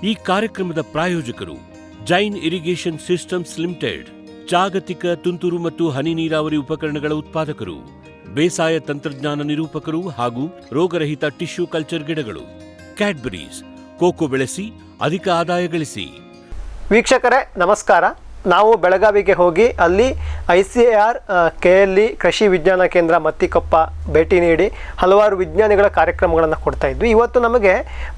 ಈ ಕಾರ್ಯಕ್ರಮದ ಪ್ರಾಯೋಜಕರು ಜೈನ್ ಇರಿಗೇಷನ್ ಸಿಸ್ಟಮ್ಸ್ ಲಿಮಿಟೆಡ್, ಜಾಗತಿಕ ತುಂತುರು ಮತ್ತು ಹನಿ ನೀರಾವರಿ ಉಪಕರಣಗಳ ಉತ್ಪಾದಕರು, ಬೇಸಾಯ ತಂತ್ರಜ್ಞಾನ ನಿರೂಪಕರು ಹಾಗೂ ರೋಗರಹಿತ ಟಿಶ್ಯೂ ಕಲ್ಚರ್ ಗಿಡಗಳು. ಕ್ಯಾಡ್ಬರೀಸ್, ಕೋಕೋ ಬೆಳೆಸಿ ಅಧಿಕ ಆದಾಯ ಗಳಿಸಿ. ವೀಕ್ಷಕರೇ ನಮಸ್ಕಾರ. ನಾವು ಬೆಳಗಾವಿಗೆ ಹೋಗಿ ಅಲ್ಲಿ ICAR KLE ಕೃಷಿ ವಿಜ್ಞಾನ ಕೇಂದ್ರ ಮತ್ತಿಕೊಪ್ಪ ಭೇಟಿ ನೀಡಿ ಹಲವಾರು ವಿಜ್ಞಾನಿಗಳ ಕಾರ್ಯಕ್ರಮಗಳನ್ನು ಕೊಡ್ತಾ ಇದ್ವಿ. ಇವತ್ತು ನಮಗೆ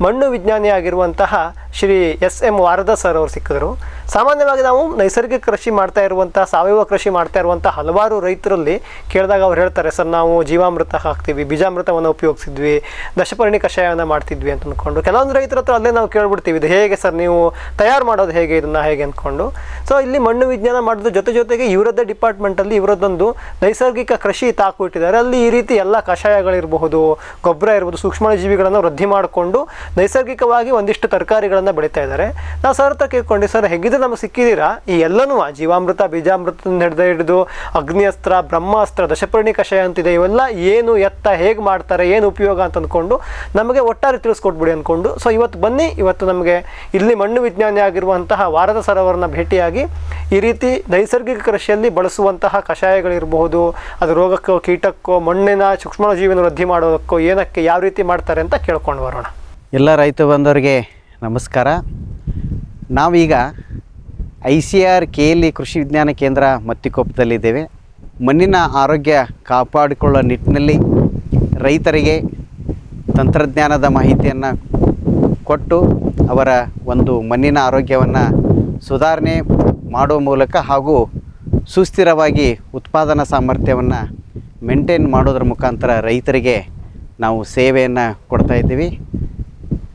ಮಣ್ಣು ವಿಜ್ಞಾನಿಯಾಗಿರುವಂತಹ ಶ್ರೀ SM ವಾರದ ಸರ್ ಅವರು ಸಿಕ್ಕಿದ್ರು. ಸಾಮಾನ್ಯವಾಗಿ ನಾವು ನೈಸರ್ಗಿಕ ಕೃಷಿ ಮಾಡ್ತಾ ಇರುವಂಥ, ಸಾವಯವ ಕೃಷಿ ಮಾಡ್ತಾ ಇರುವಂಥ ಹಲವಾರು ರೈತರಲ್ಲಿ ಕೇಳಿದಾಗ ಅವ್ರು ಹೇಳ್ತಾರೆ, ಸರ್ ನಾವು ಜೀವಾಮೃತ ಹಾಕ್ತೀವಿ, ಬೀಜಾಮೃತವನ್ನು ಉಪಯೋಗಿಸಿದ್ವಿ, ದಶಪರ್ಣಿ ಕಷಾಯವನ್ನು ಮಾಡ್ತಿದ್ವಿ ಅಂತ ಅಂದ್ಕೊಂಡು. ಕೆಲವೊಂದು ರೈತರ ಹತ್ರ ಅಲ್ಲೇ ನಾವು ಕೇಳ್ಬಿಡ್ತೀವಿ, ಇದು ಹೇಗೆ ಸರ್ ನೀವು ತಯಾರು ಮಾಡೋದು ಹೇಗೆ, ಇದನ್ನು ಹೇಗೆ ಅಂದ್ಕೊಂಡು. ಸೊ ಇಲ್ಲಿ ಮಣ್ಣು ವಿಜ್ಞಾನ ಮಾಡೋದ್ರ ಜೊತೆಗೆ ಇವರದ್ದೇ ಡಿಪಾರ್ಟ್ಮೆಂಟಲ್ಲಿ ಇವರದ್ದೊಂದು ನೈಸರ್ಗಿಕ ಕೃಷಿ ತಾಕು ಇಟ್ಟಿದ್ದಾರೆ. ಅಲ್ಲಿ ಈ ರೀತಿ ಎಲ್ಲ ಕಷಾಯಗಳಿರಬಹುದು, ಗೊಬ್ಬರ ಇರ್ಬೋದು, ಸೂಕ್ಷ್ಮಜೀವಿಗಳನ್ನು ವೃದ್ಧಿ ಮಾಡಿಕೊಂಡು ನೈಸರ್ಗಿಕವಾಗಿ ಒಂದಿಷ್ಟು ತರಕಾರಿಗಳನ್ನು ಬೆಳೀತಾ ಇದ್ದಾರೆ. ನಾವು ಸರ್ ಹತ್ರ ಕೇಳ್ಕೊಂಡು, ಸರ್ ಹೇಗಿದ್ರೆ ನಮಗೆ ಸಿಕ್ಕಿದ್ದೀರಾ ಈ ಎಲ್ಲನೂ ಜೀವಾಮೃತ, ಬೀಜಾಮೃತ ಹಿಡಿದು ಅಗ್ನಿಅಸ್ತ್ರ, ಬ್ರಹ್ಮಾಸ್ತ್ರ, ದಶಪರ್ಣಿ ಕಷಾಯ ಅಂತಿದೆ, ಇವೆಲ್ಲ ಏನು, ಎತ್ತ, ಹೇಗೆ ಮಾಡ್ತಾರೆ, ಏನು ಉಪಯೋಗ ಅಂತ ಅಂದ್ಕೊಂಡು ನಮಗೆ ಒಟ್ಟಾರೆ ತಿಳಿಸ್ಕೊಟ್ಬಿಡಿ ಅಂದ್ಕೊಂಡು. ಸೊ ಇವತ್ತು ಬನ್ನಿ, ಇವತ್ತು ನಮಗೆ ಇಲ್ಲಿ ಮಣ್ಣು ವಿಜ್ಞಾನಿ ಆಗಿರುವಂತಹ ವಾರದ ಸರ್ ಅವರನ್ನ ಭೇಟಿಯಾಗಿ ಈ ರೀತಿ ನೈಸರ್ಗಿಕ ಕೃಷಿಯಲ್ಲಿ ಬಳಸುವಂತಹ ಕಷಾಯಗಳಿರಬಹುದು, ಅದು ರೋಗಕ್ಕೋ, ಕೀಟಕ್ಕೋ, ಮಣ್ಣಿನ ಸೂಕ್ಷ್ಮಜೀವಿನ ವೃದ್ಧಿ ಮಾಡೋದಕ್ಕೋ, ಏನಕ್ಕೆ ಯಾವ ರೀತಿ ಮಾಡ್ತಾರೆ ಅಂತ ಕೇಳ್ಕೊಂಡು ಬರೋಣ. ಎಲ್ಲ ರೈತ ಬಂದವರಿಗೆ ನಮಸ್ಕಾರ. ನಾವೀಗ ICAR KLE ಕೃಷಿ ವಿಜ್ಞಾನ ಕೇಂದ್ರ ಮತ್ತಿಕೊಪ್ಪದಲ್ಲಿದ್ದೇವೆ. ಮಣ್ಣಿನ ಆರೋಗ್ಯ ಕಾಪಾಡಿಕೊಳ್ಳುವ ನಿಟ್ಟಿನಲ್ಲಿ ರೈತರಿಗೆ ತಂತ್ರಜ್ಞಾನದ ಮಾಹಿತಿಯನ್ನು ಕೊಟ್ಟು ಅವರ ಒಂದು ಮಣ್ಣಿನ ಆರೋಗ್ಯವನ್ನು ಸುಧಾರಣೆ ಮಾಡುವ ಮೂಲಕ ಹಾಗೂ ಸುಸ್ಥಿರವಾಗಿ ಉತ್ಪಾದನಾ ಸಾಮರ್ಥ್ಯವನ್ನು ಮೇಂಟೈನ್ ಮಾಡೋದ್ರ ಮುಖಾಂತರ ರೈತರಿಗೆ ನಾವು ಸೇವೆಯನ್ನು ಕೊಡ್ತಾಯಿದ್ದೀವಿ.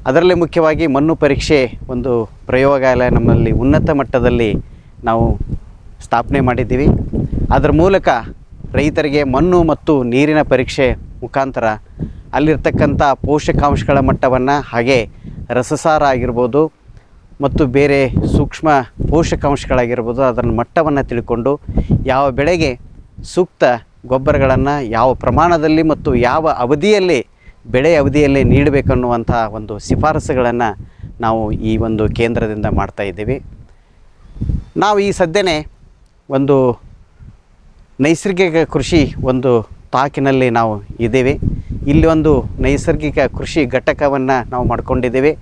ಅದರಲ್ಲಿ ಮುಖ್ಯವಾಗಿ ಮಣ್ಣು ಪರೀಕ್ಷೆ ಒಂದು ಪ್ರಯೋಗಾಲಯ ನಮ್ಮಲ್ಲಿ ಉನ್ನತ ಮಟ್ಟದಲ್ಲಿ ನಾವು ಸ್ಥಾಪನೆ ಮಾಡಿದ್ದೀವಿ. ಅದರ ಮೂಲಕ ರೈತರಿಗೆ ಮಣ್ಣು ಮತ್ತು ನೀರಿನ ಪರೀಕ್ಷೆ ಮುಖಾಂತರ ಅಲ್ಲಿರ್ತಕ್ಕಂಥ ಪೋಷಕಾಂಶಗಳ ಮಟ್ಟವನ್ನು, ಹಾಗೆ ರಸಸಾರ ಆಗಿರ್ಬೋದು ಮತ್ತು ಬೇರೆ ಸೂಕ್ಷ್ಮ ಪೋಷಕಾಂಶಗಳಾಗಿರ್ಬೋದು, ಅದರ ಮಟ್ಟವನ್ನು ತಿಳ್ಕೊಂಡು ಯಾವ ಬೆಳೆಗೆ ಸೂಕ್ತ ಗೊಬ್ಬರಗಳನ್ನು ಯಾವ ಪ್ರಮಾಣದಲ್ಲಿ ಮತ್ತು ಯಾವ ಅವಧಿಯಲ್ಲಿ, ಬೆಳೆ ಅವಧಿಯಲ್ಲಿ ನೀಡಬೇಕನ್ನುವಂಥ ಒಂದು ಶಿಫಾರಸುಗಳನ್ನು ನಾವು ಈ ಒಂದು ಕೇಂದ್ರದಿಂದ ಮಾಡ್ತಾಯಿದ್ದೀವಿ. ನಾವು ಈ ಸದ್ಯನೇ ಒಂದು ನೈಸರ್ಗಿಕ ಕೃಷಿ ಒಂದು ತಾಕಿನಲ್ಲಿ ನಾವು ಇದ್ದೇವೆ. ಇಲ್ಲಿ ಒಂದು ನೈಸರ್ಗಿಕ ಕೃಷಿ ಘಟಕವನ್ನು ನಾವು ಮಾಡಿಕೊಂಡಿದ್ದೇವೆ.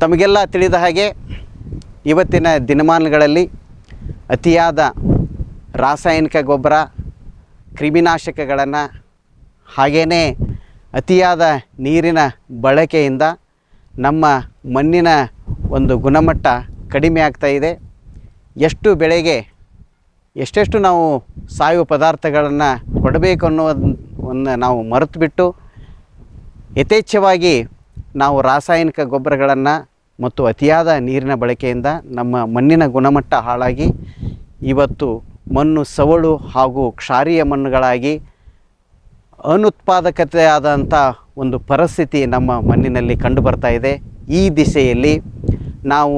ತಮಗೆಲ್ಲ ತಿಳಿದ ಹಾಗೆ ಇವತ್ತಿನ ದಿನಮಾನಗಳಲ್ಲಿ ಅತಿಯಾದ ರಾಸಾಯನಿಕ ಗೊಬ್ಬರ, ಕ್ರಿಮಿನಾಶಕಗಳನ್ನು, ಹಾಗೆಯೇ ಅತಿಯಾದ ನೀರಿನ ಬಳಕೆಯಿಂದ ನಮ್ಮ ಮಣ್ಣಿನ ಒಂದು ಗುಣಮಟ್ಟ ಕಡಿಮೆ ಆಗ್ತಾಯಿದೆ. ಎಷ್ಟು ಬೆಳೆಗೆ ಎಷ್ಟೆಷ್ಟು ನಾವು ಸಾವಯವ ಪದಾರ್ಥಗಳನ್ನು ಕೊಡಬೇಕು ಅನ್ನೋದನ್ನು ನಾವು ಮರೆತುಬಿಟ್ಟು ಯಥೇಚ್ಛವಾಗಿ ನಾವು ರಾಸಾಯನಿಕ ಗೊಬ್ಬರಗಳನ್ನು ಮತ್ತು ಅತಿಯಾದ ನೀರಿನ ಬಳಕೆಯಿಂದ ನಮ್ಮ ಮಣ್ಣಿನ ಗುಣಮಟ್ಟ ಹಾಳಾಗಿ ಇವತ್ತು ಮಣ್ಣು ಸವಳು ಹಾಗೂ ಕ್ಷಾರೀಯ ಮಣ್ಣುಗಳಾಗಿ ಅನುತ್ಪಾದಕತೆಯಾದಂಥ ಒಂದು ಪರಿಸ್ಥಿತಿ ನಮ್ಮ ಮಣ್ಣಿನಲ್ಲಿ ಕಂಡುಬರ್ತಾ ಇದೆ. ಈ ದಿಶೆಯಲ್ಲಿ ನಾವು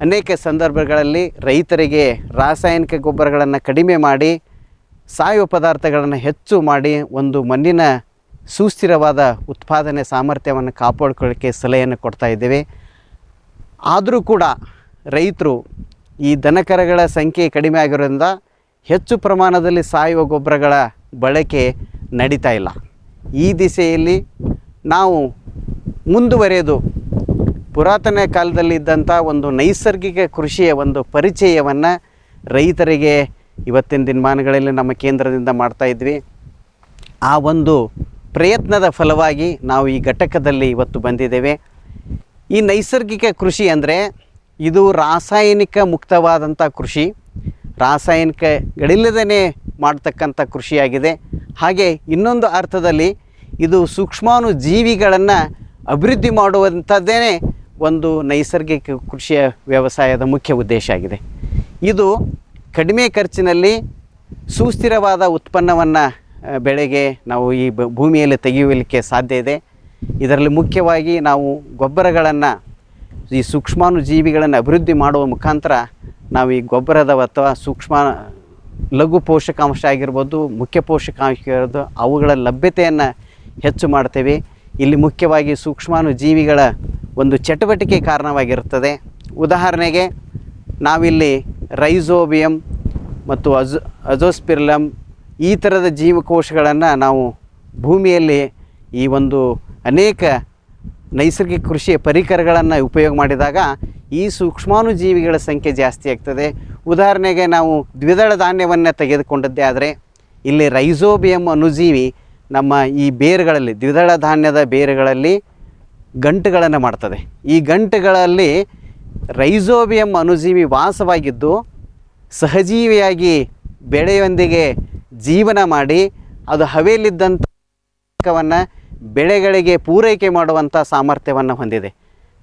ಅನೇಕ ಸಂದರ್ಭಗಳಲ್ಲಿ ರೈತರಿಗೆ ರಾಸಾಯನಿಕ ಗೊಬ್ಬರಗಳನ್ನು ಕಡಿಮೆ ಮಾಡಿ ಸಾವಯವ ಪದಾರ್ಥಗಳನ್ನು ಹೆಚ್ಚು ಮಾಡಿ ಒಂದು ಮಣ್ಣಿನ ಸುಸ್ಥಿರವಾದ ಉತ್ಪಾದನೆ ಸಾಮರ್ಥ್ಯವನ್ನು ಕಾಪಾಡಿಕೊಳ್ಳೋಕ್ಕೆ ಸಲಹೆಯನ್ನು ಕೊಡ್ತಾ ಇದ್ದೇವೆ. ಆದರೂ ಕೂಡ ರೈತರು ಈ ದನಕರಗಳ ಸಂಖ್ಯೆ ಕಡಿಮೆ ಆಗಿರೋದ್ರಿಂದ ಹೆಚ್ಚು ಪ್ರಮಾಣದಲ್ಲಿ ಸಾವಯವ ಗೊಬ್ಬರಗಳ ಬಳಕೆ ನಡೀತಾ ಇಲ್ಲ. ಈ ದಿಸೆಯಲ್ಲಿ ನಾವು ಮುಂದುವರೆದು ಪುರಾತನ ಕಾಲದಲ್ಲಿದ್ದಂಥ ಒಂದು ನೈಸರ್ಗಿಕ ಕೃಷಿಯ ಒಂದು ಪರಿಚಯವನ್ನು ರೈತರಿಗೆ ಇವತ್ತಿನ ದಿನಮಾನಗಳಲ್ಲಿ ನಮ್ಮ ಕೇಂದ್ರದಿಂದ ಮಾಡ್ತಾಯಿದ್ವಿ. ಆ ಒಂದು ಪ್ರಯತ್ನದ ಫಲವಾಗಿ ನಾವು ಈ ಘಟಕದಲ್ಲಿ ಇವತ್ತು ಬಂದಿದ್ದೇವೆ. ಈ ನೈಸರ್ಗಿಕ ಕೃಷಿ ಅಂದರೆ ಇದು ರಾಸಾಯನಿಕ ಮುಕ್ತವಾದಂಥ ಕೃಷಿ, ರಾಸಾಯನಿಕಗಳಿಲ್ಲದೇ ಮಾಡ್ತಕ್ಕಂಥ ಕೃಷಿಯಾಗಿದೆ. ಹಾಗೆ ಇನ್ನೊಂದು ಅರ್ಥದಲ್ಲಿ ಇದು ಸೂಕ್ಷ್ಮಾಣು ಜೀವಿಗಳನ್ನು ಅಭಿವೃದ್ಧಿ ಮಾಡುವಂಥದ್ದೇ ಒಂದು ನೈಸರ್ಗಿಕ ಕೃಷಿಯ ವ್ಯವಸಾಯದ ಮುಖ್ಯ ಉದ್ದೇಶ ಆಗಿದೆ. ಇದು ಕಡಿಮೆ ಖರ್ಚಿನಲ್ಲಿ ಸುಸ್ಥಿರವಾದ ಉತ್ಪನ್ನವನ್ನು ಬೆಳೆಗೆ ನಾವು ಈ ಭೂಮಿಯಲ್ಲಿ ತೆಗೆಯಲಿಕ್ಕೆ ಸಾಧ್ಯ ಇದೆ. ಇದರಲ್ಲಿ ಮುಖ್ಯವಾಗಿ ನಾವು ಗೊಬ್ಬರಗಳನ್ನು, ಈ ಸೂಕ್ಷ್ಮಾಣು ಜೀವಿಗಳನ್ನು ಅಭಿವೃದ್ಧಿ ಮಾಡುವ ಮುಖಾಂತರ ನಾವು ಈ ಗೊಬ್ಬರದ ಅಥವಾ ಸೂಕ್ಷ್ಮ ಲಘು ಪೋಷಕಾಂಶ ಆಗಿರ್ಬೋದು, ಮುಖ್ಯ ಪೋಷಕಾಂಶ ಇರೋದು, ಅವುಗಳ ಲಭ್ಯತೆಯನ್ನು ಹೆಚ್ಚು ಮಾಡ್ತೇವೆ. ಇಲ್ಲಿ ಮುಖ್ಯವಾಗಿ ಸೂಕ್ಷ್ಮಾಣು ಜೀವಿಗಳ ಒಂದು ಚಟುವಟಿಕೆ ಕಾರಣವಾಗಿರುತ್ತದೆ. ಉದಾಹರಣೆಗೆ ನಾವಿಲ್ಲಿ ರೈಸೋಬಿಯಂ ಮತ್ತು ಅಜೋಸ್ಪಿರ್ಲಮ್ ಈ ಥರದ ಜೀವಕೋಶಗಳನ್ನು ನಾವು ಭೂಮಿಯಲ್ಲಿ ಈ ಒಂದು ಅನೇಕ ನೈಸರ್ಗಿಕ ಕೃಷಿಯ ಪರಿಕರಗಳನ್ನು ಉಪಯೋಗ ಮಾಡಿದಾಗ ಈ ಸೂಕ್ಷ್ಮಾಣುಜೀವಿಗಳ ಸಂಖ್ಯೆ ಜಾಸ್ತಿ ಆಗ್ತದೆ. ಉದಾಹರಣೆಗೆ ನಾವು ದ್ವಿದಳ ಧಾನ್ಯವನ್ನು ತೆಗೆದುಕೊಂಡದ್ದೇ ಆದರೆ ಇಲ್ಲಿ ರೈಸೋಬಿಯಂ ಅಣುಜೀವಿ ನಮ್ಮ ಈ ಬೇರುಗಳಲ್ಲಿ, ದ್ವಿದಳ ಧಾನ್ಯದ ಬೇರುಗಳಲ್ಲಿ ಗಂಟುಗಳನ್ನು ಮಾಡ್ತದೆ. ಈ ಗಂಟುಗಳಲ್ಲಿ ರೈಸೋಬಿಯಂ ಅಣುಜೀವಿ ವಾಸವಾಗಿದ್ದು ಸಹಜೀವಿಯಾಗಿ ಬೆಳೆಯೊಂದಿಗೆ ಜೀವನ ಮಾಡಿ ಅದು ಹವೆಯಲ್ಲಿದ್ದಂಥವನ್ನು ಬೆಳೆಗಳಿಗೆ ಪೂರೈಕೆ ಮಾಡುವಂಥ ಸಾಮರ್ಥ್ಯವನ್ನು ಹೊಂದಿದೆ.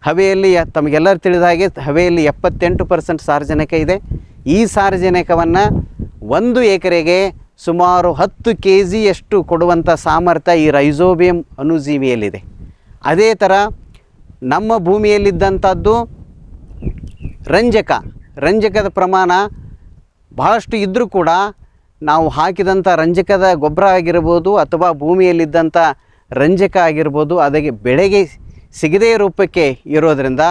ಹವೆಯಲ್ಲಿ ತಮಗೆಲ್ಲರೂ ತಿಳಿದ ಹಾಗೆ ಹವೆಯಲ್ಲಿ 78% ಸಾರಜನಕ ಇದೆ. ಈ ಸಾರಜನಕವನ್ನು 1 ಎಕರೆಗೆ ಸುಮಾರು 10 kgಯಷ್ಟು ಕೊಡುವಂಥ ಸಾಮರ್ಥ್ಯ ಈ ರೈಸೋಬಿಯಂ ಅಣುಜೀವಿಯಲ್ಲಿದೆ. ಅದೇ ಥರ ನಮ್ಮ ಭೂಮಿಯಲ್ಲಿದ್ದಂಥದ್ದು ರಂಜಕದ ಪ್ರಮಾಣ ಬಹಳಷ್ಟು ಇದ್ದರೂ ಕೂಡ ನಾವು ಹಾಕಿದಂಥ ರಂಜಕದ ಗೊಬ್ಬರ ಆಗಿರ್ಬೋದು ಅಥವಾ ಭೂಮಿಯಲ್ಲಿದ್ದಂಥ ರಂಜಕ ಆಗಿರ್ಬೋದು ಅದಕ್ಕೆ ಬೆಳೆಗೆ ಸಿಗದೇ ರೂಪಕ್ಕೆ ಇರೋದರಿಂದ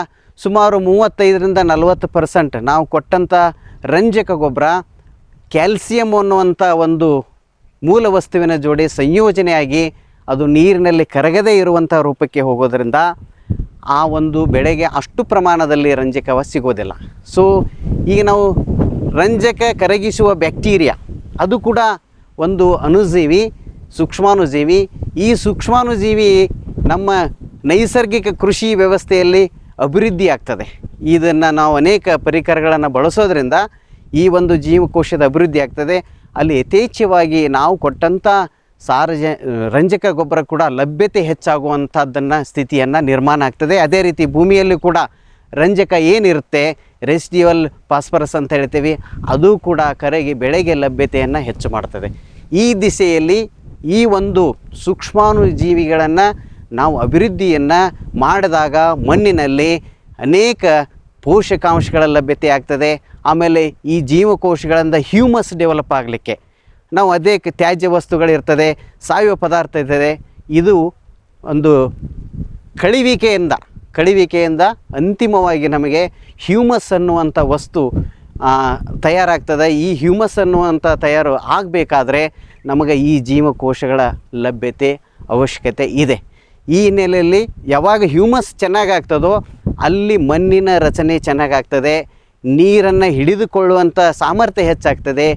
ಸುಮಾರು 35-40% ನಾವು ಕೊಟ್ಟಂಥ ರಂಜಕ ಗೊಬ್ಬರ ಕ್ಯಾಲ್ಸಿಯಂ ಅನ್ನುವಂಥ ಒಂದು ಮೂಲ ವಸ್ತುವಿನ ಜೋಡಿ ಸಂಯೋಜನೆಯಾಗಿ ಅದು ನೀರಿನಲ್ಲಿ ಕರಗದೇ ಇರುವಂಥ ರೂಪಕ್ಕೆ ಹೋಗೋದರಿಂದ ಆ ಒಂದು ಬೆಳೆಗೆ ಅಷ್ಟು ಪ್ರಮಾಣದಲ್ಲಿ ರಂಜಕವ ಸಿಗೋದಿಲ್ಲ. ಸೊ ಈಗ ನಾವು ರಂಜಕ ಕರಗಿಸುವ ಬ್ಯಾಕ್ಟೀರಿಯಾ ಅದು ಕೂಡ ಒಂದು ಅಣುಜೀವಿ, ಸೂಕ್ಷ್ಮಾಣುಜೀವಿ. ಈ ಸೂಕ್ಷ್ಮಾಣುಜೀವಿ ನಮ್ಮ ನೈಸರ್ಗಿಕ ಕೃಷಿ ವ್ಯವಸ್ಥೆಯಲ್ಲಿ ಅಭಿವೃದ್ಧಿ ಆಗ್ತದೆ. ಇದನ್ನು ನಾವು ಅನೇಕ ಪರಿಕರಗಳನ್ನು ಬಳಸೋದ್ರಿಂದ ಈ ಒಂದು ಜೀವಕೋಶದ ಅಭಿವೃದ್ಧಿ ಆಗ್ತದೆ. ಅಲ್ಲಿ ಯಥೇಚ್ಛವಾಗಿ ನಾವು ಕೊಟ್ಟಂಥ ರಂಜಕ ಗೊಬ್ಬರ ಕೂಡ ಲಭ್ಯತೆ ಹೆಚ್ಚಾಗುವಂಥದ್ದನ್ನು ಸ್ಥಿತಿಯನ್ನು ನಿರ್ಮಾಣ ಆಗ್ತದೆ. ಅದೇ ರೀತಿ ಭೂಮಿಯಲ್ಲಿ ಕೂಡ ರಂಜಕ ಏನಿರುತ್ತೆ, ರೆಸಿಡ್ಯುವಲ್ ಫಾಸ್ಫರಸ್ ಅಂತ ಹೇಳ್ತೀವಿ, ಅದು ಕೂಡ ಕರಗಿ ಬೆಳೆಗೆ ಲಭ್ಯತೆಯನ್ನು ಹೆಚ್ಚು ಮಾಡ್ತದೆ. ಈ ದಿಸೆಯಲ್ಲಿ ಈ ಒಂದು ಸೂಕ್ಷ್ಮಾಣುಜೀವಿಗಳನ್ನು ನಾವು ಅಭಿವೃದ್ಧಿಯನ್ನು ಮಾಡಿದಾಗ ಮಣ್ಣಿನಲ್ಲಿ ಅನೇಕ ಪೋಷಕಾಂಶಗಳ ಲಭ್ಯತೆ ಆಗ್ತದೆ. ಆಮೇಲೆ ಈ ಜೀವಕೋಶಗಳಿಂದ ಹ್ಯೂಮಸ್ ಡೆವಲಪ್ ಆಗಲಿಕ್ಕೆ ನಾವು ಅದೇ ತ್ಯಾಜ್ಯ ವಸ್ತುಗಳಿರ್ತದೆ, ಸಾವಯವ ಪದಾರ್ಥ ಇರ್ತದೆ, ಇದು ಒಂದು ಕಳಿವಿಕೆಯಿಂದ ಅಂತಿಮವಾಗಿ ನಮಗೆ ಹ್ಯೂಮಸ್ ಅನ್ನುವಂಥ ವಸ್ತು ತಯಾರಾಗ್ತದೆ. ಈ ಹ್ಯೂಮಸ್ ಅನ್ನುವಂಥ ತಯಾರು ಆಗಬೇಕಾದ್ರೆ ನಮಗೆ ಈ ಜೀವಕೋಶಗಳ ಲಭ್ಯತೆ ಅವಶ್ಯಕತೆ ಇದೆ. ಈ ಹಿನ್ನೆಲೆಯಲ್ಲಿ ಯಾವಾಗ ಹ್ಯೂಮಸ್ ಚೆನ್ನಾಗಾಗ್ತದೋ ಅಲ್ಲಿ ಮಣ್ಣಿನ ರಚನೆ ಚೆನ್ನಾಗಾಗ್ತದೆ, ನೀರನ್ನು ಹಿಡಿದುಕೊಳ್ಳುವಂಥ ಸಾಮರ್ಥ್ಯ ಹೆಚ್ಚಾಗ್ತದೆ,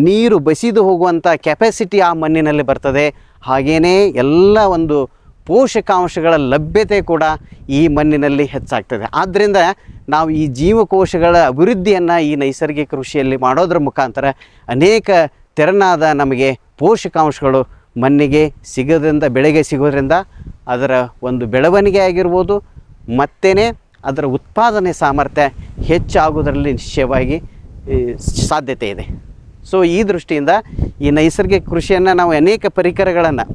ನೀರು ಬಸಿದು ಹೋಗುವಂಥ ಕೆಪಾಸಿಟಿ ಆ ಮಣ್ಣಿನಲ್ಲಿ ಬರ್ತದೆ. ಹಾಗೆಯೇ ಎಲ್ಲ ಒಂದು ಪೋಷಕಾಂಶಗಳ ಲಭ್ಯತೆ ಕೂಡ ಈ ಮಣ್ಣಿನಲ್ಲಿ ಹೆಚ್ಚಾಗ್ತದೆ. ಆದ್ದರಿಂದ ನಾವು ಈ ಜೀವಕೋಶಗಳ ಅಭಿವೃದ್ಧಿಯನ್ನು ಈ ನೈಸರ್ಗಿಕ ಕೃಷಿಯಲ್ಲಿ ಮಾಡೋದ್ರ ಮುಖಾಂತರ ಅನೇಕ ತೆರನಾದ ನಮಗೆ ಪೋಷಕಾಂಶಗಳು ಮಣ್ಣಿಗೆ ಸಿಗೋದ್ರಿಂದ, ಬೆಳೆಗೆ ಸಿಗೋದ್ರಿಂದ ಅದರ ಒಂದು ಬೆಳವಣಿಗೆ ಆಗಿರ್ಬೋದು, ಮತ್ತೇ ಅದರ ಉತ್ಪಾದನೆ ಸಾಮರ್ಥ್ಯ ಹೆಚ್ಚಾಗೋದರಲ್ಲಿ ನಿಶ್ಚಯವಾಗಿ ಸಾಧ್ಯತೆ ಇದೆ. ಸೊ ಈ ದೃಷ್ಟಿಯಿಂದ ಈ ನೈಸರ್ಗಿಕ ಕೃಷಿಯನ್ನು ನಾವು ಅನೇಕ ಪರಿಕರಗಳನ್ನು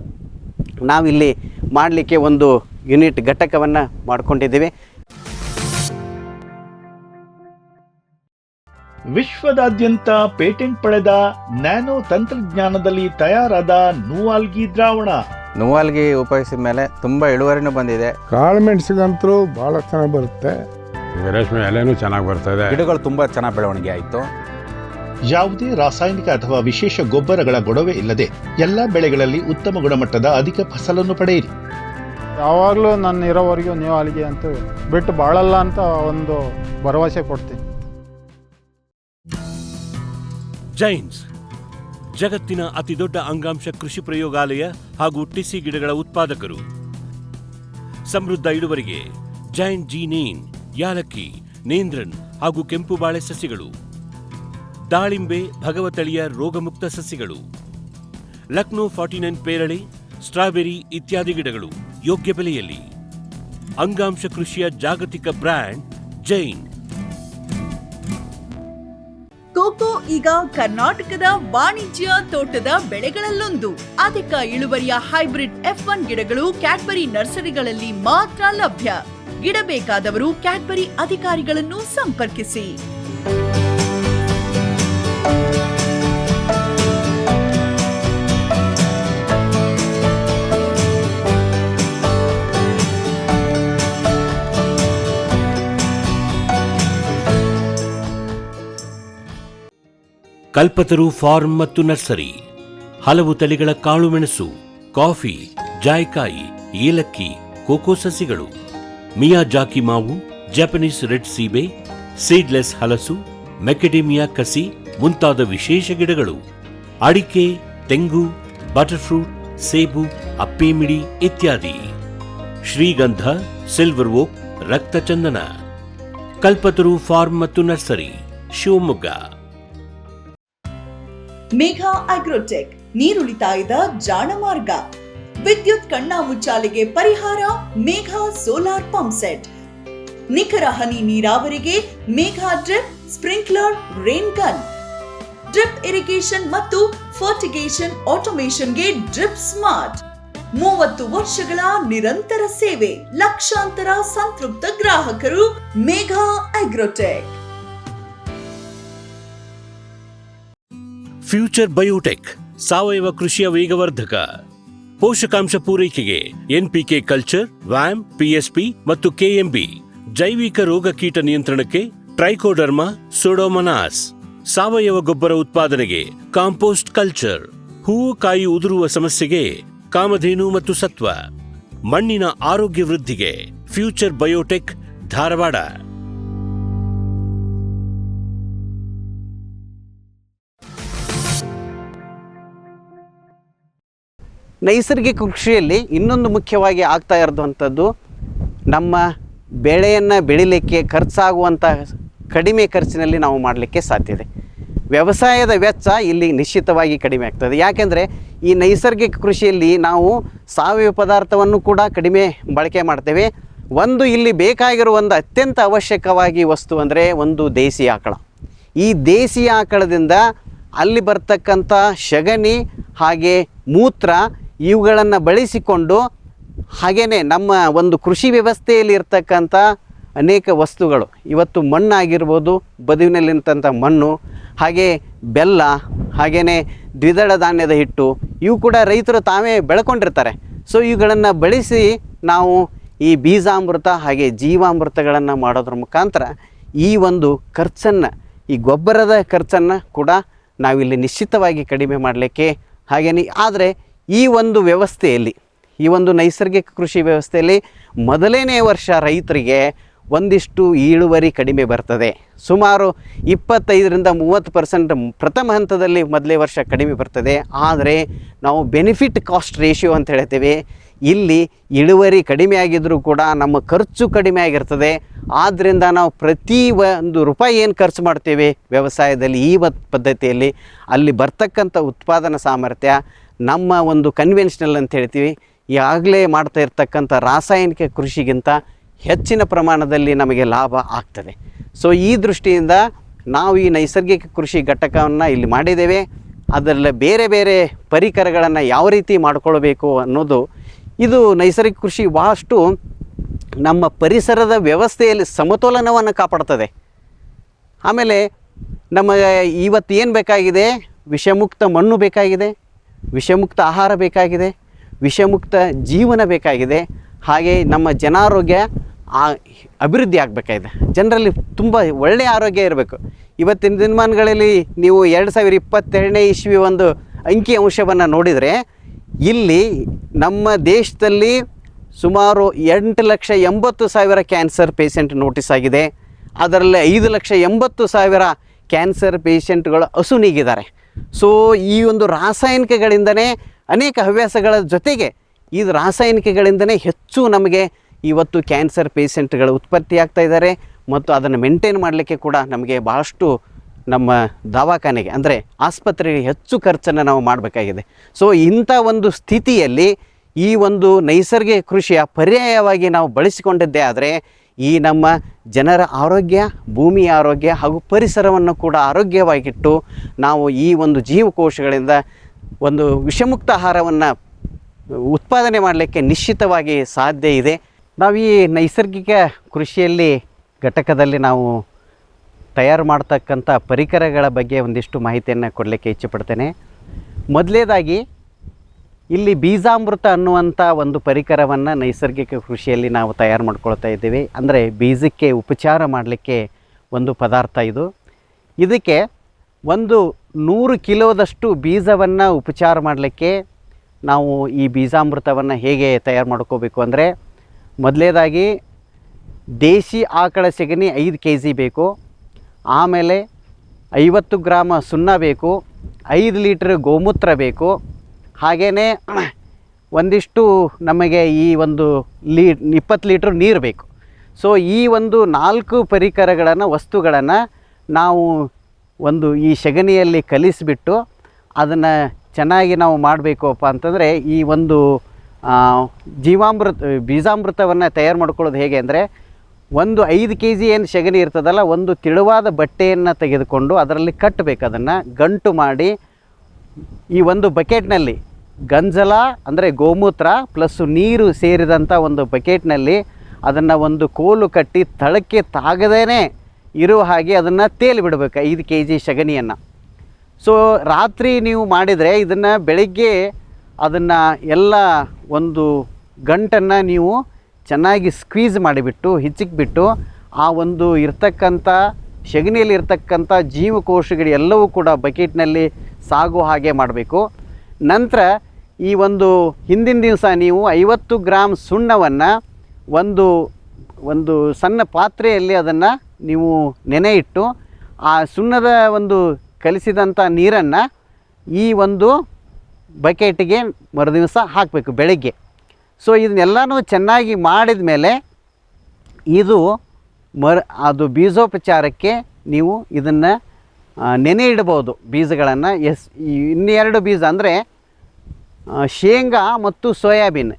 ನಾವಿಲ್ಲಿ ಮಾಡಲಿಕ್ಕೆ ಒಂದು ಯೂನಿಟ್ ಘಟಕವನ್ನು ಮಾಡಿಕೊಂಡಿದ್ದೀವಿ. ವಿಶ್ವದಾದ್ಯಂತ ಪೇಟೆಂಟ್ ಪಡೆದ ನ್ಯಾನೋ ತಂತ್ರಜ್ಞಾನದಲ್ಲಿ ತಯಾರಾದ ನೂವಾಲ್ಗಿ ದ್ರಾವಣ. ನೂವಾಲ್ಗಿ ಉಪಯೋಗಿಸಿದ ಮೇಲೆ ತುಂಬ ಇಳುವರಿನೂ ಬಂದಿದೆ. ಕಾಳು ಮೆಣಸಿಗಂತೂ ಭಾಳ ಚೆನ್ನಾಗಿ ಬರುತ್ತೆ. ರೇಷ್ಮೆ ಎಲೆನೂ ಚೆನ್ನಾಗಿ ಬರ್ತದೆ. ಗಿಡಗಳು ತುಂಬ ಚೆನ್ನಾಗಿ ಬೆಳವಣಿಗೆ ಆಯಿತು. ಯಾವುದೇ ರಾಸಾಯನಿಕ ಅಥವಾ ವಿಶೇಷ ಗೊಬ್ಬರಗಳ ಗೊಡವೆ ಇಲ್ಲದೆ ಎಲ್ಲ ಬೆಳೆಗಳಲ್ಲಿ ಉತ್ತಮ ಗುಣಮಟ್ಟದ ಅಧಿಕ ಫಸಲನ್ನು ಪಡೆಯಿರಿ. ಯಾವಾಗಲೂ ನಾನು ಇರೋವರೆಗೂ ನೀವು ಅಲ್ಲಿಗೆ ಅಂತೂ ಬಿಟ್ಟು ಬಾಳಲ್ಲ ಅಂತ ಒಂದು ಭರವಸೆ ಕೊಡ್ತೀನಿ. ಜೈನ್ಸ್ ಜಗತ್ತಿನ ಅತಿದೊಡ್ಡ ಅಂಗಾಂಶ ಕೃಷಿ ಪ್ರಯೋಗಾಲಯ ಹಾಗೂ ಟಿಸಿ ಗಿಡಗಳ ಉತ್ಪಾದಕರು. ಸಮೃದ್ಧ ಇಳುವರಿಗೆ ಜೈನ್ ಜೀನೇನ್, ಯಾಲಕ್ಕಿ, ನೇಂದ್ರನ್ ಹಾಗೂ ಕೆಂಪು ಬಾಳೆ ಸಸಿಗಳು, ದಾಳಿಂಬೆ, ಭಗವತಳಿಯ ರೋಗಮುಕ್ತ ಸಸಿಗಳು, ಲಕ್ನೋ 49 ಪೇರಳೆ, ಸ್ಟ್ರಾಬೆರಿ ಇತ್ಯಾದಿ ಗಿಡಗಳು ಯೋಗ್ಯ ಬೆಲೆಯಲ್ಲಿ. ಅಂಗಾಂಶ ಕೃಷಿಯ ಜಾಗತಿಕ ಬ್ರ್ಯಾಂಡ್ ಜೈನ್. ಕೋಕೋ ಈಗ ಕರ್ನಾಟಕದ ವಾಣಿಜ್ಯ ತೋಟದ ಬೆಳೆಗಳಲ್ಲೊಂದು. ಅಧಿಕ ಇಳುವರಿಯ ಹೈಬ್ರಿಡ್ F1 ಗಿಡಗಳು ಕ್ಯಾಡ್ಬರಿ ನರ್ಸರಿಗಳಲ್ಲಿ ಮಾತ್ರ ಲಭ್ಯ. ಗಿಡ ಬೇಕಾದವರು ಕ್ಯಾಡ್ಬರಿ ಅಧಿಕಾರಿಗಳನ್ನು ಸಂಪರ್ಕಿಸಿ. ಕಲ್ಪತರು ಫಾರ್ಮ್ ಮತ್ತು ನರ್ಸರಿ, ಹಲವು ತಳಿಗಳ ಕಾಳುಮೆಣಸು, ಕಾಫಿ, ಜಾಯ್ಕಾಯಿ, ಏಲಕ್ಕಿ, ಕೋಕೋ ಸಸಿಗಳು, ಮಿಯಾಜಾಕಿ ಮಾವು, ಜಪಾನೀಸ್ ರೆಡ್ ಸೀಬೆ, ಸೀಡ್ಲೆಸ್ ಹಲಸು, ಮೆಕೆಡೆಮಿಯಾ ಕಸಿ ಮುಂತಾದ ವಿಶೇಷ ಗಿಡಗಳು, ಅಡಿಕೆ, ತೆಂಗು, ಬಟರ್ಫ್ರೂಟ್, ಸೇಬು, ಅಪ್ಪೇಮಿಡಿ ಇತ್ಯಾದಿ, ಶ್ರೀಗಂಧ, ಸಿಲ್ವರ್ ಓಕ್, ರಕ್ತಚಂದನ. ಕಲ್ಪತರು ಫಾರ್ಮ್ ಮತ್ತು ನರ್ಸರಿ, ಶಿವಮೊಗ್ಗ. ಮೇಘ ಅಗ್ರೋಟೆಕ್, ನೀರುಳಿತಾಯದ ಜಾಣ ಮಾರ್ಗ. ವಿದ್ಯುತ್ ಕಣ್ಣಾಮುಚ್ಚಾಲೆಗೆ ಪರಿಹಾರ ಮೇಘ ಸೋಲಾರ್ ಪಂಪ್ ಸೆಟ್. ನಿಖರ ಹನಿ ನೀರಾವರಿಗೆ Megha drip, sprinkler, rain gun. Drip irrigation ಮತ್ತು ಫರ್ಟಿಗೇಷನ್ ಆಟೋಮೇಷನ್ಗೆ ಡ್ರಿಪ್ ಸ್ಮಾರ್ಟ್. 30 ವರ್ಷಗಳ ನಿರಂತರ ಸೇವೆ, ಲಕ್ಷಾಂತರ ಸಂತೃಪ್ತ ಗ್ರಾಹಕರು. ಮೇಘ ಅಗ್ರೋಟೆಕ್. ಫ್ಯೂಚರ್ ಬಯೋಟೆಕ್, ಸಾವಯವ ಕೃಷಿಯ ವೇಗವರ್ಧಕ. ಪೋಷಕಾಂಶ ಪೂರೈಕೆಗೆ ಎನ್ಪಿಕೆ ಕಲ್ಚರ್, ವ್ಯಾಮ್, ಪಿಎಸ್ಪಿ ಮತ್ತು ಕೆಎಂಬಿ. ಜೈವಿಕ ರೋಗ ಕೀಟ ನಿಯಂತ್ರಣಕ್ಕೆ ಟ್ರೈಕೋಡರ್ಮಾ, ಸೂಡೋಮನಾಸ್. ಸಾವಯವ ಗೊಬ್ಬರ ಉತ್ಪಾದನೆಗೆ ಕಾಂಪೋಸ್ಟ್ ಕಲ್ಚರ್. ಹೂವು ಕಾಯಿ ಉದುರುವ ಸಮಸ್ಯೆಗೆ ಕಾಮಧೇನು ಮತ್ತು ಸತ್ವ. ಮಣ್ಣಿನ ಆರೋಗ್ಯ ವೃದ್ಧಿಗೆ ಫ್ಯೂಚರ್ ಬಯೋಟೆಕ್, ಧಾರವಾಡ. ನೈಸರ್ಗಿಕ ಕೃಷಿಯಲ್ಲಿ ಇನ್ನೊಂದು ಮುಖ್ಯವಾಗಿ ಆಗ್ತಾ ಇರೋವಂಥದ್ದು, ನಮ್ಮ ಬೆಳೆಯನ್ನು ಬೆಳಿಲಿಕ್ಕೆ ಖರ್ಚಾಗುವಂಥ ಕಡಿಮೆ ಖರ್ಚಿನಲ್ಲಿ ನಾವು ಮಾಡಲಿಕ್ಕೆ ಸಾಧ್ಯತೆ. ವ್ಯವಸಾಯದ ವೆಚ್ಚ ಇಲ್ಲಿ ನಿಶ್ಚಿತವಾಗಿ ಕಡಿಮೆ ಆಗ್ತದೆ. ಯಾಕೆಂದರೆ ಈ ನೈಸರ್ಗಿಕ ಕೃಷಿಯಲ್ಲಿ ನಾವು ಸಾವಯವ ಪದಾರ್ಥವನ್ನು ಕೂಡ ಕಡಿಮೆ ಬಳಕೆ ಮಾಡ್ತೇವೆ. ಒಂದು ಇಲ್ಲಿ ಬೇಕಾಗಿರೋ ಒಂದು ಅತ್ಯಂತ ಅವಶ್ಯಕವಾಗಿ ವಸ್ತು ಅಂದರೆ ಒಂದು ದೇಸಿ ಆಕಳ. ಈ ದೇಸಿ ಆಕಳದಿಂದ ಅಲ್ಲಿ ಬರ್ತಕ್ಕಂಥ ಸಗಣಿ ಹಾಗೆ ಮೂತ್ರ ಇವುಗಳನ್ನು ಬಳಸಿಕೊಂಡು, ಹಾಗೆಯೇ ನಮ್ಮ ಒಂದು ಕೃಷಿ ವ್ಯವಸ್ಥೆಯಲ್ಲಿ ಇರ್ತಕ್ಕಂಥ ಅನೇಕ ವಸ್ತುಗಳು, ಇವತ್ತು ಮಣ್ಣಾಗಿರ್ಬೋದು, ಬದುವಿನಲ್ಲಿ ನಿಂತಂಥ ಮಣ್ಣು, ಹಾಗೆ ಬೆಲ್ಲ, ಹಾಗೆಯೇ ದ್ವಿದಳ ಧಾನ್ಯದ ಹಿಟ್ಟು, ಇವು ಕೂಡ ರೈತರು ತಾವೇ ಬೆಳ್ಕೊಂಡಿರ್ತಾರೆ. ಸೊ ಇವುಗಳನ್ನು ಬಳಸಿ ನಾವು ಈ ಬೀಜಾಮೃತ ಹಾಗೆ ಜೀವಾಮೃತಗಳನ್ನು ಮಾಡೋದ್ರ ಮುಖಾಂತರ ಈ ಒಂದು ಖರ್ಚನ್ನು, ಈ ಗೊಬ್ಬರದ ಖರ್ಚನ್ನು ಕೂಡ ನಾವಿಲ್ಲಿ ನಿಶ್ಚಿತವಾಗಿ ಕಡಿಮೆ ಮಾಡಲಿಕ್ಕೆ. ಹಾಗೆಯೇ ಆದರೆ ಈ ಒಂದು ವ್ಯವಸ್ಥೆಯಲ್ಲಿ, ಈ ಒಂದು ನೈಸರ್ಗಿಕ ಕೃಷಿ ವ್ಯವಸ್ಥೆಯಲ್ಲಿ ಮೊದಲನೇ ವರ್ಷ ರೈತರಿಗೆ ಒಂದಿಷ್ಟು ಇಳುವರಿ ಕಡಿಮೆ ಬರ್ತದೆ. ಸುಮಾರು 25-30% ಪ್ರಥಮ ಹಂತದಲ್ಲಿ ಮೊದಲೇ ವರ್ಷ ಕಡಿಮೆ ಬರ್ತದೆ. ಆದರೆ ನಾವು ಬೆನಿಫಿಟ್ ಕಾಸ್ಟ್ ರೇಷಿಯೋ ಅಂತ ಹೇಳ್ತೇವೆ. ಇಲ್ಲಿ ಇಳುವರಿ ಕಡಿಮೆ ಆಗಿದ್ದರೂ ಕೂಡ ನಮ್ಮ ಖರ್ಚು ಕಡಿಮೆ ಆಗಿರ್ತದೆ. ಆದ್ದರಿಂದ ನಾವು ಪ್ರತಿ ಒಂದು ರೂಪಾಯಿ ಏನು ಖರ್ಚು ಮಾಡ್ತೇವೆ ವ್ಯವಸಾಯದಲ್ಲಿ ಈ ಪದ್ಧತಿಯಲ್ಲಿ, ಅಲ್ಲಿ ಬರ್ತಕ್ಕಂಥ ಉತ್ಪಾದನಾ ಸಾಮರ್ಥ್ಯ ನಮ್ಮ ಒಂದು ಕನ್ವೆನ್ಷನಲ್ ಅಂತ ಹೇಳ್ತೀವಿ, ಈಗಾಗಲೇ ಮಾಡ್ತಾ ಇರ್ತಕ್ಕಂಥ ರಾಸಾಯನಿಕ ಕೃಷಿಗಿಂತ ಹೆಚ್ಚಿನ ಪ್ರಮಾಣದಲ್ಲಿ ನಮಗೆ ಲಾಭ ಆಗ್ತದೆ. ಸೊ ಈ ದೃಷ್ಟಿಯಿಂದ ನಾವು ಈ ನೈಸರ್ಗಿಕ ಕೃಷಿ ಘಟಕವನ್ನು ಇಲ್ಲಿ ಮಾಡಿದ್ದೇವೆ. ಅದರಲ್ಲಿ ಬೇರೆ ಬೇರೆ ಪರಿಕರಗಳನ್ನು ಯಾವ ರೀತಿ ಮಾಡಿಕೊಳ್ಬೇಕು ಅನ್ನೋದು, ಇದು ನೈಸರ್ಗಿಕ ಕೃಷಿ ಬಹಳಷ್ಟು ನಮ್ಮ ಪರಿಸರದ ವ್ಯವಸ್ಥೆಯಲ್ಲಿ ಸಮತೋಲನವನ್ನು ಕಾಪಾಡ್ತದೆ. ಆಮೇಲೆ ನಮಗೆ ಇವತ್ತು ಏನು ಬೇಕಾಗಿದೆ, ವಿಷಮುಕ್ತ ಮಣ್ಣು ಬೇಕಾಗಿದೆ, ವಿಷಮುಕ್ತ ಆಹಾರ ಬೇಕಾಗಿದೆ, ವಿಷಮುಕ್ತ ಜೀವನ ಬೇಕಾಗಿದೆ. ಹಾಗೆ ನಮ್ಮ ಜನಾರೋಗ್ಯ ಅಭಿವೃದ್ಧಿ ಆಗಬೇಕಾಗಿದೆ. ಜನರಲ್ಲಿ ತುಂಬ ಒಳ್ಳೆಯ ಆರೋಗ್ಯ ಇರಬೇಕು. ಇವತ್ತಿನ ದಿನಮಾನಗಳಲ್ಲಿ ನೀವು 2022ನೇ ಇಸ್ವಿ ಒಂದು ಅಂಕಿ ಅಂಶವನ್ನು ನೋಡಿದರೆ, ಇಲ್ಲಿ ನಮ್ಮ ದೇಶದಲ್ಲಿ ಸುಮಾರು 8,80,000 ಕ್ಯಾನ್ಸರ್ ಪೇಷಂಟ್ ನೋಟಿಸ್ ಆಗಿದೆ. ಅದರಲ್ಲಿ 5,80,000 ಕ್ಯಾನ್ಸರ್ ಪೇಷಂಟ್ಗಳು ಅಸುನೀಗಿದ್ದಾರೆ. ಸೊ ಈ ಒಂದು ರಾಸಾಯನಿಕಗಳಿಂದನೇ ಅನೇಕ ಹವ್ಯಾಸಗಳ ಜೊತೆಗೆ ಈ ರಾಸಾಯನಿಕಗಳಿಂದನೇ ಹೆಚ್ಚು ನಮಗೆ ಇವತ್ತು ಕ್ಯಾನ್ಸರ್ ಪೇಷಂಟ್ಗಳು ಉತ್ಪತ್ತಿ ಆಗ್ತಾ ಇದ್ದಾರೆ. ಮತ್ತು ಅದನ್ನು ಮೇಂಟೈನ್ ಮಾಡಲಿಕ್ಕೆ ಕೂಡ ನಮಗೆ ಭಾಳಷ್ಟು ನಮ್ಮ ದವಾಖಾನೆಗೆ ಅಂದರೆ ಆಸ್ಪತ್ರೆಗೆ ಹೆಚ್ಚು ಖರ್ಚನ್ನು ನಾವು ಮಾಡಬೇಕಾಗಿದೆ. ಸೊ ಇಂಥ ಒಂದು ಸ್ಥಿತಿಯಲ್ಲಿ ಈ ಒಂದು ನೈಸರ್ಗಿಕ ಕೃಷಿಯ ಪರ್ಯಾಯವಾಗಿ ನಾವು ಬಳಸಿಕೊಂಡಿದ್ದೇ ಆದರೆ ಈ ನಮ್ಮ ಜನರ ಆರೋಗ್ಯ, ಭೂಮಿಯ ಆರೋಗ್ಯ ಹಾಗೂ ಪರಿಸರವನ್ನು ಕೂಡ ಆರೋಗ್ಯವಾಗಿಟ್ಟು ನಾವು ಈ ಒಂದು ಜೀವಕೋಶಗಳಿಂದ ಒಂದು ವಿಷಮುಕ್ತ ಆಹಾರವನ್ನು ಉತ್ಪಾದನೆ ಮಾಡಲಿಕ್ಕೆ ನಿಶ್ಚಿತವಾಗಿ ಸಾಧ್ಯ ಇದೆ. ನಾವು ಈ ನೈಸರ್ಗಿಕ ಕೃಷಿಯಲ್ಲಿ ಘಟಕದಲ್ಲಿ ನಾವು ತಯಾರು ಮಾಡ್ತಕ್ಕಂಥ ಪರಿಕರಗಳ ಬಗ್ಗೆ ಒಂದಿಷ್ಟು ಮಾಹಿತಿಯನ್ನು ಕೊಡಲಿಕ್ಕೆ ಇಚ್ಛೆಪಡ್ತೇನೆ. ಮೊದಲನೇದಾಗಿ ಇಲ್ಲಿ ಬೀಜಾಮೃತ ಅನ್ನುವಂಥ ಒಂದು ಪರಿಕರವನ್ನು ನೈಸರ್ಗಿಕ ಕೃಷಿಯಲ್ಲಿ ನಾವು ತಯಾರು ಮಾಡ್ಕೊಳ್ತಾ ಇದ್ದೀವಿ. ಅಂದರೆ ಬೀಜಕ್ಕೆ ಉಪಚಾರ ಮಾಡಲಿಕ್ಕೆ ಒಂದು ಪದಾರ್ಥ ಇದು. ಇದಕ್ಕೆ ಒಂದು 100 ಕಿಲೋದಷ್ಟು ಬೀಜವನ್ನು ಉಪಚಾರ ಮಾಡಲಿಕ್ಕೆ ನಾವು ಈ ಬೀಜಾಮೃತವನ್ನು ಹೇಗೆ ತಯಾರು ಮಾಡ್ಕೋಬೇಕು ಅಂದರೆ, ಮೊದಲೇದಾಗಿ ದೇಶಿ ಆಕಳ ಸೆಗಣಿ 5 kg ಬೇಕು. ಆಮೇಲೆ 50 ಗ್ರಾಮ ಸುಣ್ಣ ಬೇಕು, 5 ಲೀಟ್ರ್ ಗೋಮೂತ್ರ ಬೇಕು. ಹಾಗೆಯೇ ಒಂದಿಷ್ಟು ನಮಗೆ ಈ ಒಂದು 20 ಲೀಟ್ರ್ ನೀರು ಬೇಕು. ಸೊ ಈ ಒಂದು 4 ಪರಿಕರಗಳನ್ನು, ವಸ್ತುಗಳನ್ನು ನಾವು ಈ ಸೆಗಣಿಯಲ್ಲಿ ಕಲಿಸಿಬಿಟ್ಟು ಅದನ್ನು ಚೆನ್ನಾಗಿ ನಾವು ಮಾಡಬೇಕಪ್ಪ ಅಂತಂದರೆ, ಈ ಒಂದು ಬೀಜಾಮೃತವನ್ನು ತಯಾರು ಮಾಡ್ಕೊಳ್ಳೋದು ಹೇಗೆ ಅಂದರೆ, 5 kg ಏನು ಸೆಗಣಿ ಇರ್ತದಲ್ಲ, ಒಂದು ತೆಳುವಾದ ಬಟ್ಟೆಯನ್ನು ತೆಗೆದುಕೊಂಡು ಅದರಲ್ಲಿ ಕಟ್ಟಬೇಕು. ಅದನ್ನು ಗಂಟು ಮಾಡಿ ಈ ಒಂದು ಬಕೆಟ್ನಲ್ಲಿ ಗಂಜಲ ಅಂದರೆ ಗೋಮೂತ್ರ ಪ್ಲಸ್ ನೀರು ಸೇರಿದಂಥ ಒಂದು ಬಕೆಟ್ನಲ್ಲಿ ಅದನ್ನು ಒಂದು ಕೋಲು ಕಟ್ಟಿ ತಳಕ್ಕೆ ತಾಗದೇ ಇರುವ ಹಾಗೆ ಅದನ್ನು ತೇಲಿ ಬಿಡಬೇಕು 5 kg ಸೆಗಣಿಯನ್ನು. ಸೊ ರಾತ್ರಿ ನೀವು ಮಾಡಿದರೆ ಇದನ್ನು ಬೆಳಗ್ಗೆ ಅದನ್ನು ಎಲ್ಲ ಒಂದು ಗಂಟನ್ನು ನೀವು ಚೆನ್ನಾಗಿ ಸ್ಕ್ವೀಸ್ ಮಾಡಿಬಿಟ್ಟು ಹಿಚ್ಚಿಕ್ಬಿಟ್ಟು ಆ ಒಂದು ಇರ್ತಕ್ಕಂಥ ಸೆಗಣಿಯಲ್ಲಿ ಇರ್ತಕ್ಕಂಥ ಜೀವಕೋಶಗಳು ಎಲ್ಲವೂ ಕೂಡ ಬಕೆಟ್ನಲ್ಲಿ ಸಾಗೋ ಹಾಗೆ ಮಾಡಬೇಕು. ನಂತರ ಈ ಹಿಂದಿನ ದಿವಸ ನೀವು 50 ಗ್ರಾಮ್ ಸುಣ್ಣವನ್ನು ಒಂದು ಸಣ್ಣ ಪಾತ್ರೆಯಲ್ಲಿ ಅದನ್ನು ನೀವು ನೆನೆ ಇಟ್ಟು ಆ ಸುಣ್ಣದ ಕಲಿಸಿದಂಥ ನೀರನ್ನು ಈ ಬಕೆಟಿಗೆ ಮರುದಿವಸ ಹಾಕಬೇಕು ಬೆಳಗ್ಗೆ. ಸೊ ಇದನ್ನೆಲ್ಲನೂ ಚೆನ್ನಾಗಿ ಮಾಡಿದ ಮೇಲೆ ಅದು ಬೀಜೋಪಚಾರಕ್ಕೆ ನೀವು ಇದನ್ನು ನೆನೆ ಇಡ್ಬೋದು. ಬೀಜಗಳನ್ನು ಇನ್ನೆರಡು ಬೀಜ ಅಂದರೆ ಶೇಂಗಾ ಮತ್ತು ಸೋಯಾಬೀನ್.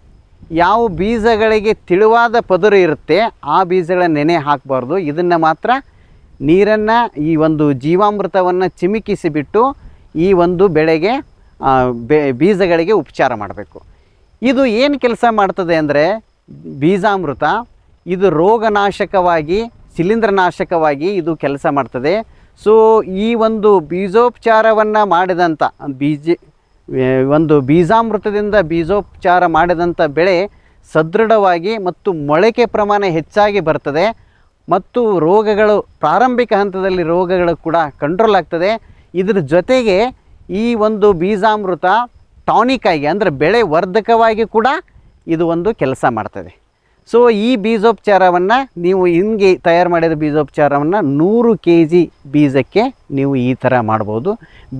ಯಾವ ಬೀಜಗಳಿಗೆ ತೆಳುವಾದ ಪದರು ಇರುತ್ತೆ ಆ ಬೀಜಗಳ ನೆನೆ ಹಾಕಬಾರ್ದು. ಇದನ್ನು ಮಾತ್ರ ನೀರನ್ನು ಈ ಜೀವಾಮೃತವನ್ನು ಚಿಮುಕಿಸಿಬಿಟ್ಟು ಈ ಬೆಳೆಗೆ ಬೀಜಗಳಿಗೆ ಉಪಚಾರ ಮಾಡಬೇಕು. ಇದು ಏನು ಕೆಲಸ ಮಾಡ್ತದೆ ಅಂದರೆ, ಬೀಜಾಮೃತ ಇದು ರೋಗನಾಶಕವಾಗಿ, ಶಿಲೀಂಧ್ರನಾಶಕವಾಗಿ ಇದು ಕೆಲಸ ಮಾಡ್ತದೆ. ಸೊ ಈ ಬೀಜೋಪಚಾರವನ್ನು ಮಾಡಿದಂಥ ಬೀಜಾಮೃತದಿಂದ ಬೀಜೋಪಚಾರ ಮಾಡಿದಂಥ ಬೆಳೆ ಸದೃಢವಾಗಿ ಮತ್ತು ಮೊಳಕೆ ಪ್ರಮಾಣ ಹೆಚ್ಚಾಗಿ ಬರ್ತದೆ ಮತ್ತು ರೋಗಗಳು ಪ್ರಾರಂಭಿಕ ಹಂತದಲ್ಲಿ ರೋಗಗಳು ಕೂಡ ಕಂಟ್ರೋಲ್ ಆಗ್ತದೆ. ಇದ್ರ ಜೊತೆಗೆ ಈ ಬೀಜಾಮೃತ ಟಾನಿಕ್ ಆಗಿ ಅಂದರೆ ಬೆಳೆ ವರ್ಧಕವಾಗಿ ಕೂಡ ಇದು ಕೆಲಸ ಮಾಡ್ತದೆ. ಸೊ ಈ ಬೀಜೋಪಚಾರವನ್ನು ನೀವು ಹಿಂಗೆ ತಯಾರು ಮಾಡಿದ ಬೀಜೋಪಚಾರವನ್ನು 100 kg ಬೀಜಕ್ಕೆ ನೀವು ಈ ಥರ ಮಾಡ್ಬೋದು.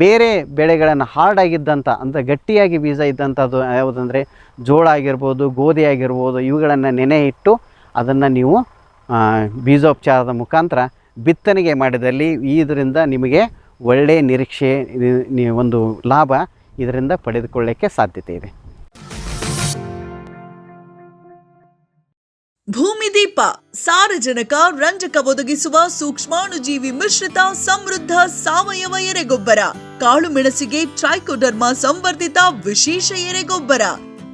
ಬೇರೆ ಬೆಳೆಗಳನ್ನು ಹಾರ್ಡಾಗಿದ್ದಂಥ ಅಂದರೆ ಗಟ್ಟಿಯಾಗಿ ಬೀಜ ಇದ್ದಂಥದ್ದು ಯಾವುದಂದರೆ ಜೋಳ ಆಗಿರ್ಬೋದು, ಗೋಧಿ ಆಗಿರ್ಬೋದು, ಇವುಗಳನ್ನು ನೆನೆ ಇಟ್ಟು ಅದನ್ನು ನೀವು ಬೀಜೋಪಚಾರದ ಮುಖಾಂತರ ಬಿತ್ತನೆಗೆ ಮಾಡಿದಲ್ಲಿ ಇದರಿಂದ ನಿಮಗೆ ಒಳ್ಳೆಯ ನಿರೀಕ್ಷೆ, ಲಾಭ ಇದರಿಂದ ಪಡೆದುಕೊಳ್ಳಕ್ಕೆ ಸಾಧ್ಯತೆ ಇದೆ. ಭೂಮಿದೀಪ ಸಾರಜನಕ ರಂಜಕ ಒದಗಿಸುವ ಸೂಕ್ಷ್ಮಾಣುಜೀವಿ ಮಿಶ್ರಿತ ಸಮೃದ್ಧ ಸಾವಯವ ಎರೆಗೊಬ್ಬರ. ಕಾಳು ಮೆಣಸಿಗೆ ಟ್ರೈಕೋಡರ್ಮಾ ಸಂವರ್ಧಿತ ವಿಶೇಷ ಎರೆಗೊಬ್ಬರ.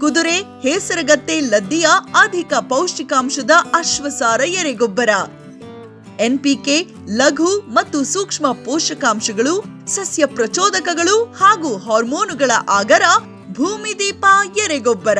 ಕುದುರೆ, ಹೇಸರಗತ್ತೆ, ಲದ್ದಿಯ ಅಧಿಕ ಪೌಷ್ಟಿಕಾಂಶದ ಅಶ್ವಸಾರ ಎರೆಗೊಬ್ಬರ. ಎನ್ಪಿಕೆ, ಲಘು ಮತ್ತು ಸೂಕ್ಷ್ಮ ಪೋಷಕಾಂಶಗಳು, ಸಸ್ಯ ಪ್ರಚೋದಕಗಳು ಹಾಗೂ ಹಾರ್ಮೋನುಗಳ ಆಗರ ಭೂಮಿದೀಪ ಎರೆಗೊಬ್ಬರ.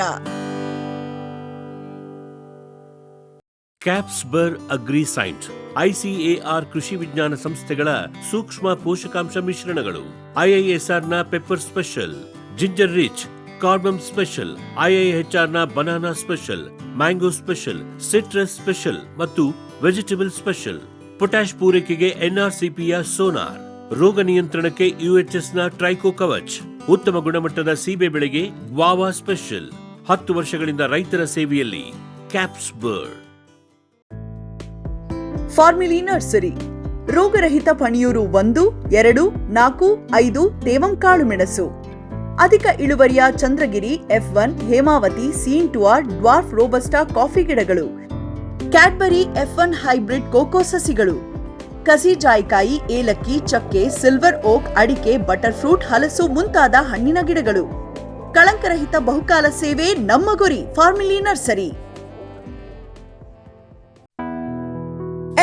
ಕ್ಯಾಪ್ಸ್ಬರ್ ಅಗ್ರಿಸೈಂಟ್, ICAR ಕೃಷಿ ವಿಜ್ಞಾನ ಸಂಸ್ಥೆಗಳ ಸೂಕ್ಷ್ಮ ಪೋಷಕಾಂಶ ಮಿಶ್ರಣಗಳು. IISRನ ಪೆಪ್ಪರ್ ಸ್ಪೆಷಲ್, ಜಿಂಜರ್ ರಿಚ್, ಕಾರ್ಬಮ್ ಸ್ಪೆಷಲ್, IIHRನ banana special, mango special, citrus special ಮತ್ತು ವೆಜಿಟೇಬಲ್ ಸ್ಪೆಷಲ್. ಪೊಟ್ಯಾಶ್ ಪೂರೈಕೆಗೆ NRCPಯ ಸೋನಾರ್, ರೋಗ ನಿಯಂತ್ರಣಕ್ಕೆ UHSನ ಟ್ರೈಕೋ ಕವಚ್, ಉತ್ತಮ ಗುಣಮಟ್ಟದ ಸೀಬೆ ಬೆಳೆಗೆ ಗ್ವಾವಾ ಸ್ಪೆಷಲ್. 10 ವರ್ಷಗಳಿಂದ ರೈತರ ಸೇವೆಯಲ್ಲಿ ಕ್ಯಾಪ್ಸ್ಬರ್. ಫಾರ್ಮಿಲಿ ನರ್ಸರಿ, ರೋಗರಹಿತ ಪಣಿಯೂರು 1, 2, 4, 5 ತೇವಂ ಕಾಳು ಮೆಣಸು. ಅಧಿಕ ಇಳುವರಿಯ ಚಂದ್ರಗಿರಿ, F1, ಹೇಮಾವತಿ, ಸೀಂಟುವಾ, ಡ್ವಾರ್ಫ್ ರೋಬಸ್ಟಾ ಕಾಫಿ ಗಿಡಗಳು. ಕ್ಯಾಡ್ಬರಿ F1 ಹೈಬ್ರಿಡ್ ಕೋಕೋ ಸಸಿಗಳು. ಕಸಿ ಜಾಯಿಕಾಯಿ, ಏಲಕ್ಕಿ, ಚಕ್ಕೆ, ಸಿಲ್ವರ್ ಓಕ್, ಅಡಿಕೆ, ಬಟರ್ ಫ್ರೂಟ್, ಹಲಸು ಮುಂತಾದ ಹಣ್ಣಿನ ಗಿಡಗಳು. ಕಳಂಕರಹಿತ ಬಹುಕಾಲ ಸೇವೆ ನಮ್ಮ ಗುರಿ. ಫಾರ್ಮಿಲಿ ನರ್ಸರಿ.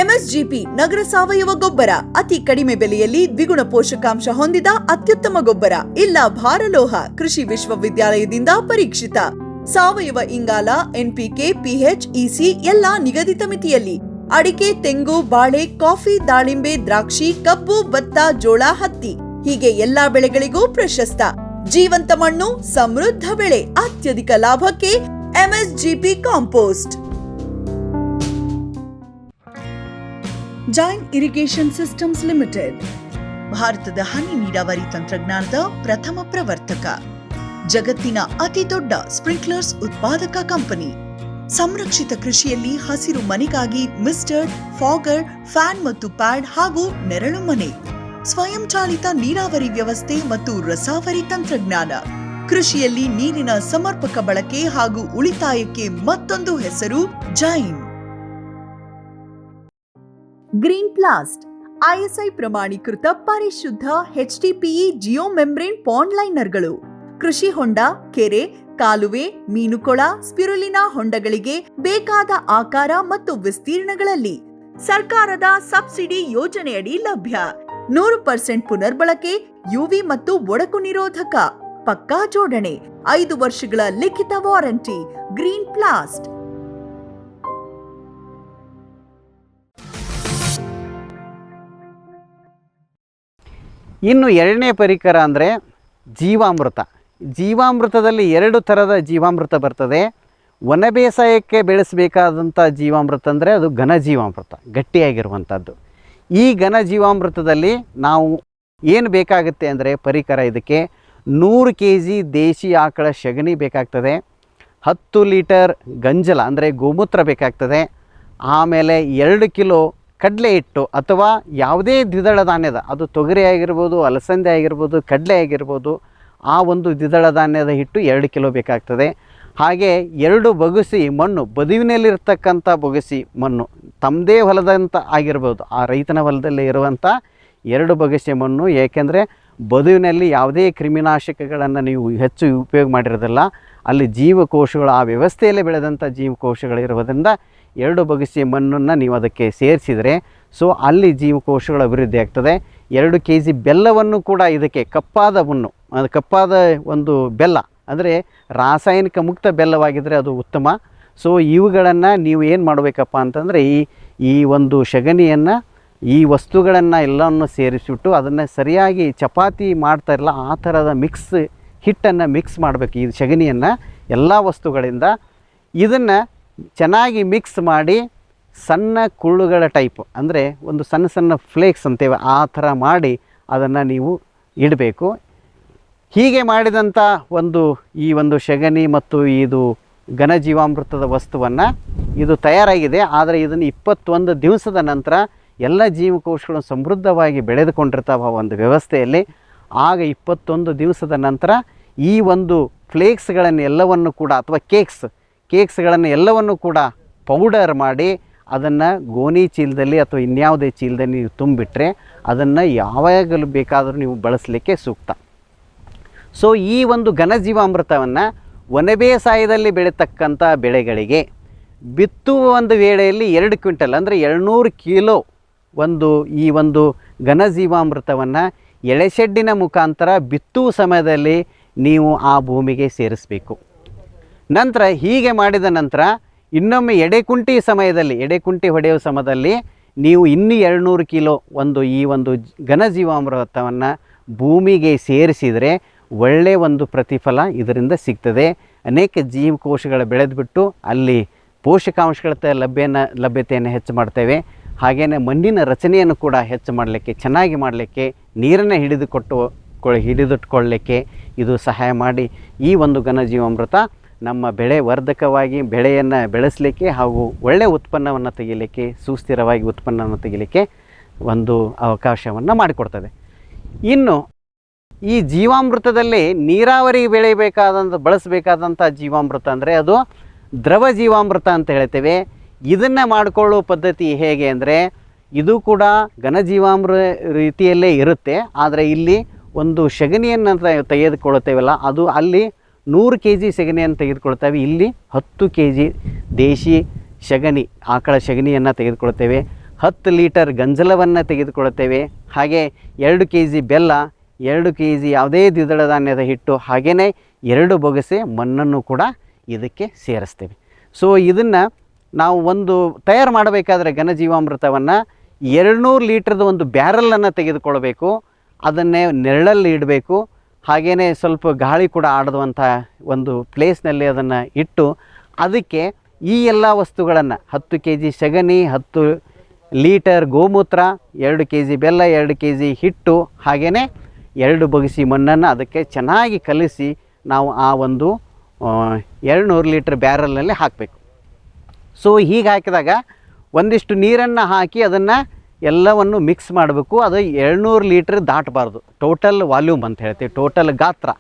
MSGP ನಗರ ಸಾವಯವ ಗೊಬ್ಬರ, ಅತಿ ಕಡಿಮೆ ಬೆಲೆಯಲ್ಲಿ ದ್ವಿಗುಣ ಪೋಷಕಾಂಶ ಹೊಂದಿದ ಅತ್ಯುತ್ತಮ ಗೊಬ್ಬರ. ಇಲ್ಲ ಭಾರಲೋಹ, ಕೃಷಿ ವಿಶ್ವವಿದ್ಯಾಲಯದಿಂದ ಪರೀಕ್ಷಿತ. ಸಾವಯವ ಇಂಗಾಲ, NPK, PH, EC ಎಲ್ಲ ನಿಗದಿತ ಮಿತಿಯಲ್ಲಿ. ಅಡಿಕೆ, ತೆಂಗು, ಬಾಳೆ, ಕಾಫಿ, ದಾಳಿಂಬೆ, ದ್ರಾಕ್ಷಿ, ಕಬ್ಬು, ಭತ್ತ, ಜೋಳ, ಹತ್ತಿ ಹೀಗೆ ಎಲ್ಲಾ ಬೆಳೆಗಳಿಗೂ ಪ್ರಶಸ್ತ. ಜೀವಂತ ಮಣ್ಣು, ಸಮೃದ್ಧ ಬೆಳೆ, ಅತ್ಯಧಿಕ ಲಾಭಕ್ಕೆ MSGP compost. Jain irrigation systems limited ಭಾರತದ ಹನಿ ನೀರಾವರಿ ತಂತ್ರಜ್ಞಾನದ ಪ್ರಥಮ ಪ್ರವರ್ತಕ, ಜಗತ್ತಿನ ಅತಿ ದೊಡ್ಡ ಸ್ಪ್ರಿಂಕ್ಲರ್ಸ್ ಉತ್ಪಾದಕ ಕಂಪನಿ. ಸಂರಕ್ಷಿತ ಕೃಷಿಯಲ್ಲಿ ಹಸಿರು ಮನೆಗಾಗಿ ಮಿಸ್ಟರ್, ಫಾಗರ್, ಫ್ಯಾನ್ ಮತ್ತು ಪ್ಯಾಡ್ ಹಾಗೂ ನೆರಳು ಮನೆ, ಸ್ವಯಂ ಚಾಲಿತ ನೀರಾವರಿ ವ್ಯವಸ್ಥೆ ಮತ್ತು ರಸಾವರಿ ತಂತ್ರಜ್ಞಾನ. ಕೃಷಿಯಲ್ಲಿ ನೀರಿನ ಸಮರ್ಪಕ ಬಳಕೆ ಹಾಗೂ ಉಳಿತಾಯಕ್ಕೆ ಮತ್ತೊಂದು ಹೆಸರು ಜೈನ್. ಗ್ರೀನ್ ಪ್ಲಾಸ್ಟ್ ಐಎಸ್ಐ ಪ್ರಮಾಣೀಕೃತ ಪರಿಶುದ್ಧ HDPE ಜಿಯೋ ಮೆಂಬ್ರೇನ್ ಪಾಂಡ್ ಲೈನರ್ಗಳು. ಕೃಷಿ ಹೊಂಡ, ಕೆರೆ, ಕಾಲುವೆ, ಮೀನುಕೊಳ, ಸ್ಪಿರುಲಿನಾ ಹೊಂಡಗಳಿಗೆ ಬೇಕಾದ ಆಕಾರ ಮತ್ತು ವಿಸ್ತೀರ್ಣಗಳಲ್ಲಿ ಸರ್ಕಾರದ ಸಬ್ಸಿಡಿ ಯೋಜನೆಯಡಿ ಲಭ್ಯ. 100% ಪುನರ್ಬಳಕೆ, ಯುವಿ ಮತ್ತು ಒಡಕು ನಿರೋಧಕ, ಪಕ್ಕಾ ಜೋಡಣೆ, 5 ವರ್ಷಗಳ ಲಿಖಿತ ವಾರಂಟಿ. ಗ್ರೀನ್ ಪ್ಲಾಸ್ಟ್. ಇನ್ನು ಎರಡನೇ ಪರಿಕರ ಅಂದರೆ ಜೀವಾಮೃತ. ಜೀವಾಮೃತದಲ್ಲಿ 2 ಥರದ ಜೀವಾಮೃತ ಬರ್ತದೆ. ವನ ಬೇಸಾಯಕ್ಕೆ ಬೆಳೆಸಬೇಕಾದಂಥ ಜೀವಾಮೃತ ಅಂದರೆ ಅದು ಘನ ಜೀವಾಮೃತ, ಗಟ್ಟಿಯಾಗಿರುವಂಥದ್ದು. ಈ ಘನ ಜೀವಾಮೃತದಲ್ಲಿ ನಾವು ಏನು ಬೇಕಾಗುತ್ತೆ ಅಂದರೆ ಪರಿಕರ, ಇದಕ್ಕೆ 100 kg ದೇಶಿ ಆಕಳ ಸಗಣಿ ಬೇಕಾಗ್ತದೆ, 10 ಲೀಟರ್ ಗಂಜಲ ಅಂದರೆ ಗೋಮೂತ್ರ ಬೇಕಾಗ್ತದೆ, ಆಮೇಲೆ 2 ಕಿಲೋ ಕಡಲೆ ಹಿಟ್ಟು ಅಥವಾ ಯಾವುದೇ ದ್ವಿದಳ ಧಾನ್ಯದ, ಅದು ತೊಗರಿ ಆಗಿರ್ಬೋದು, ಅಲಸಂದೆ ಆಗಿರ್ಬೋದು, ಕಡಲೆ ಆಗಿರ್ಬೋದು, ಆ ಒಂದು ದ್ವಿದಳ ಧಾನ್ಯದ ಹಿಟ್ಟು 2 ಕಿಲೋ ಬೇಕಾಗ್ತದೆ. ಹಾಗೆ 2 ಬೊಗಸೆ ಮಣ್ಣು, ಬದುವಿನಲ್ಲಿರ್ತಕ್ಕಂಥ ಬೊಗಸೆ ಮಣ್ಣು, ತಮ್ಮದೇ ಹೊಲದಂತ ಆಗಿರ್ಬೋದು, ಆ ರೈತನ ಹೊಲದಲ್ಲಿ ಇರುವಂಥ 2 ಬೊಗಸೆ ಮಣ್ಣು. ಏಕೆಂದರೆ ಬದುವಿನಲ್ಲಿ ಯಾವುದೇ ಕ್ರಿಮಿನಾಶಕಗಳನ್ನು ನೀವು ಹೆಚ್ಚು ಉಪಯೋಗ ಮಾಡಿರೋದಿಲ್ಲ, ಅಲ್ಲಿ ಜೀವಕೋಶಗಳು, ಆ ವ್ಯವಸ್ಥೆಯಲ್ಲಿ ಬೆಳೆದಂಥ ಜೀವಕೋಶಗಳಿರುವುದರಿಂದ 2 ಬೊಗಸೆ ಮಣ್ಣನ್ನು ನೀವು ಅದಕ್ಕೆ ಸೇರಿಸಿದರೆ ಸೊ ಅಲ್ಲಿ ಜೀವಕೋಶಗಳು ಅಭಿವೃದ್ಧಿ ಆಗ್ತದೆ. 2 kg ಬೆಲ್ಲವನ್ನು ಕೂಡ ಇದಕ್ಕೆ, ಕಪ್ಪಾದ ಮಣ್ಣು, ಅದು ಕಪ್ಪಾದ ಒಂದು ಬೆಲ್ಲ ಅಂದರೆ ರಾಸಾಯನಿಕ ಮುಕ್ತ ಬೆಲ್ಲವಾಗಿದ್ದರೆ ಅದು ಉತ್ತಮ. ಸೊ ಇವುಗಳನ್ನು ನೀವು ಏನು ಮಾಡಬೇಕಪ್ಪ ಅಂತಂದರೆ ಈ ಒಂದು ಸಗಣಿಯನ್ನು, ಈ ವಸ್ತುಗಳನ್ನು ಎಲ್ಲವನ್ನು ಸೇರಿಸಿಬಿಟ್ಟು ಅದನ್ನು ಸರಿಯಾಗಿ ಚಪಾತಿ ಮಾಡ್ತಾಯಿರಲ್ಲ ಆ ಥರದ ಹಿಟ್ಟನ್ನು ಮಿಕ್ಸ್ ಮಾಡಬೇಕು. ಈ ಸಗಣಿಯನ್ನು ಎಲ್ಲ ವಸ್ತುಗಳಿಂದ ಇದನ್ನು ಚೆನ್ನಾಗಿ ಮಿಕ್ಸ್ ಮಾಡಿ ಸಣ್ಣ ಕುಳ್ಳುಗಳ ಟೈಪ್, ಅಂದರೆ ಒಂದು ಸಣ್ಣ ಸಣ್ಣ ಫ್ಲೇಕ್ಸ್ ಅಂತೇವೆ, ಆ ಥರ ಮಾಡಿ ಅದನ್ನು ನೀವು ಇಡಬೇಕು. ಹೀಗೆ ಮಾಡಿದಂಥ ಈ ಒಂದು ಸಗಣಿ ಮತ್ತು ಇದು ಘನಜೀವಾಮೃತದ ವಸ್ತುವನ್ನು ಇದು ತಯಾರಾಗಿದೆ. ಆದರೆ ಇದನ್ನು 21 ದಿವಸದ ನಂತರ ಎಲ್ಲ ಜೀವಕೋಶಗಳು ಸಮೃದ್ಧವಾಗಿ ಬೆಳೆದುಕೊಂಡಿರ್ತಾವೆ ಒಂದು ವ್ಯವಸ್ಥೆಯಲ್ಲಿ. ಆಗ 21 ದಿವಸದ ನಂತರ ಈ ಒಂದು ಫ್ಲೇಕ್ಸ್ಗಳನ್ನು ಎಲ್ಲವನ್ನು ಕೂಡ, ಅಥವಾ ಕೇಕ್ಸ್ಗಳನ್ನು ಎಲ್ಲವನ್ನು ಕೂಡ ಪೌಡರ್ ಮಾಡಿ ಅದನ್ನು ಗೋಣಿ ಚೀಲದಲ್ಲಿ ಅಥವಾ ಇನ್ಯಾವುದೇ ಚೀಲದಲ್ಲಿ ನೀವು ತುಂಬಿಟ್ರೆ ಅದನ್ನು ಯಾವಾಗಲೂ ಬೇಕಾದರೂ ನೀವು ಬಳಸಲಿಕ್ಕೆ ಸೂಕ್ತ. ಸೊ ಈ ಒಂದು ಘನಜೀವಾಮೃತವನ್ನು ವನ ಬೇಸಾಯದಲ್ಲಿ ಬೆಳೀತಕ್ಕಂಥ ಬೆಳೆಗಳಿಗೆ ಬಿತ್ತುವ ಒಂದು ವೇಳೆಯಲ್ಲಿ 2 ಕ್ವಿಂಟಲ್ ಅಂದರೆ 200 ಕಿಲೋ ಈ ಒಂದು ಘನಜೀವಾಮೃತವನ್ನು ಎಳೆಶೆಡ್ಡಿನ ಮುಖಾಂತರ ಬಿತ್ತುವ ಸಮಯದಲ್ಲಿ ನೀವು ಆ ಭೂಮಿಗೆ ಸೇರಿಸಬೇಕು. ನಂತರ ಹೀಗೆ ಮಾಡಿದ ನಂತರ ಇನ್ನೊಮ್ಮೆ ಎಡೆಕುಂಟಿ ಹೊಡೆಯುವ ಸಮಯದಲ್ಲಿ ನೀವು ಇನ್ನೂ 200 ಕಿಲೋ ಈ ಒಂದು ಘನಜೀವಾಮೃತವನ್ನು ಭೂಮಿಗೆ ಸೇರಿಸಿದರೆ ಒಳ್ಳೆಯ ಒಂದು ಪ್ರತಿಫಲ ಇದರಿಂದ ಸಿಗ್ತದೆ. ಅನೇಕ ಜೀವಕೋಶಗಳು ಬೆಳೆದುಬಿಟ್ಟು ಅಲ್ಲಿ ಪೋಷಕಾಂಶಗಳ ಲಭ್ಯತೆಯನ್ನು ಹೆಚ್ಚು ಮಾಡ್ತೇವೆ. ಹಾಗೆಯೇ ಮಣ್ಣಿನ ರಚನೆಯನ್ನು ಕೂಡ ಹೆಚ್ಚು ಮಾಡಲಿಕ್ಕೆ, ಚೆನ್ನಾಗಿ ಮಾಡಲಿಕ್ಕೆ, ನೀರನ್ನು ಹಿಡಿದಿಟ್ಕೊಳ್ಳಲಿಕ್ಕೆ ಇದು ಸಹಾಯ ಮಾಡಿ ಈ ಒಂದು ಘನಜೀವಾಮೃತ ನಮ್ಮ ಬೆಳೆ ವರ್ಧಕವಾಗಿ ಬೆಳೆಯನ್ನು ಬೆಳೆಸಲಿಕ್ಕೆ ಹಾಗೂ ಒಳ್ಳೆಯ ಉತ್ಪನ್ನವನ್ನು ತೆಗಿಲಿಕ್ಕೆ, ಸುಸ್ಥಿರವಾಗಿ ಉತ್ಪನ್ನವನ್ನು ತೆಗಿಲಿಕ್ಕೆ ಒಂದು ಅವಕಾಶವನ್ನು ಮಾಡಿಕೊಡ್ತದೆ. ಇನ್ನು ಈ ಜೀವಾಮೃತದಲ್ಲಿ ನೀರಾವರಿ ಬಳಸಬೇಕಾದಂಥ ಜೀವಾಮೃತ ಅಂದರೆ ಅದು ದ್ರವ ಜೀವಾಮೃತ ಅಂತ ಹೇಳ್ತೇವೆ. ಇದನ್ನು ಮಾಡಿಕೊಳ್ಳುವ ಪದ್ಧತಿ ಹೇಗೆ ಅಂದರೆ ಇದು ಕೂಡ ಘನಜೀವಾಮೃತ ರೀತಿಯಲ್ಲೇ ಇರುತ್ತೆ. ಆದರೆ ಇಲ್ಲಿ ಒಂದು ಸಗಣಿಯನ್ನು ತೆಗೆದುಕೊಳ್ಳುತ್ತೇವಲ್ಲ, ಅದು ಅಲ್ಲಿ 100 kg ಸಗಣಿಯನ್ನು ತೆಗೆದುಕೊಳ್ತೇವೆ, ಇಲ್ಲಿ 10 kg ದೇಶಿ ಸಗಣಿ, ಆಕಳ ಸಗಣಿಯನ್ನು ತೆಗೆದುಕೊಳ್ತೇವೆ, 10 ಲೀಟರ್ ಗಂಜಲವನ್ನು ತೆಗೆದುಕೊಳ್ಳುತ್ತೇವೆ, ಹಾಗೆ 2 kg ಬೆಲ್ಲ, 2 kg ಯಾವುದೇ ದ್ವಿದಳ ಧಾನ್ಯದ ಹಿಟ್ಟು, ಹಾಗೆಯೇ 2 ಬೊಗಸೆ ಮಣ್ಣನ್ನು ಕೂಡ ಇದಕ್ಕೆ ಸೇರಿಸ್ತೇವೆ. ಸೊ ಇದನ್ನು ನಾವು ತಯಾರು ಮಾಡಬೇಕಾದ್ರೆ ಘನಜೀವಾಮೃತವನ್ನು 200 ಲೀಟ್ರದ ಒಂದು ಬ್ಯಾರಲನ್ನು ತೆಗೆದುಕೊಳ್ಬೇಕು. ಅದನ್ನೇ ನೆರಳಲ್ಲಿ ಇಡಬೇಕು. ಹಾಗೆಯೇ ಸ್ವಲ್ಪ ಗಾಳಿ ಕೂಡ ಆಡದಂಥ ಒಂದು ಪ್ಲೇಸ್ನಲ್ಲಿ ಅದನ್ನು ಇಟ್ಟು ಅದಕ್ಕೆ ಈ ಎಲ್ಲ ವಸ್ತುಗಳನ್ನು 10 kg ಸಗಣಿ, 10 ಲೀಟರ್ ಗೋಮೂತ್ರ, 2 kg ಬೆಲ್ಲ, 2 kg ಹಿಟ್ಟು, ಹಾಗೆಯೇ 2 ಬಗಸಿ ಮಣ್ಣನ್ನು ಅದಕ್ಕೆ ಚೆನ್ನಾಗಿ ಕಲಿಸಿ ನಾವು ಆ ಒಂದು 200 ಲೀಟ್ರ್ ಬ್ಯಾರಲ್ನಲ್ಲಿ ಹಾಕಬೇಕು. ಸೊ ಹೀಗೆ ಹಾಕಿದಾಗ ಒಂದಿಷ್ಟು ನೀರನ್ನು ಹಾಕಿ ಅದನ್ನು ಎಲ್ಲವನ್ನು ಮಿಕ್ಸ್ ಮಾಡಬೇಕು. ಅದು 200 ಲೀಟ್ರ್ ದಾಟಬಾರ್ದು. ಟೋಟಲ್ ವಾಲ್ಯೂಮ್ ಅಂತ ಹೇಳ್ತೀವಿ, ಟೋಟಲ್ ಗಾತ್ರ,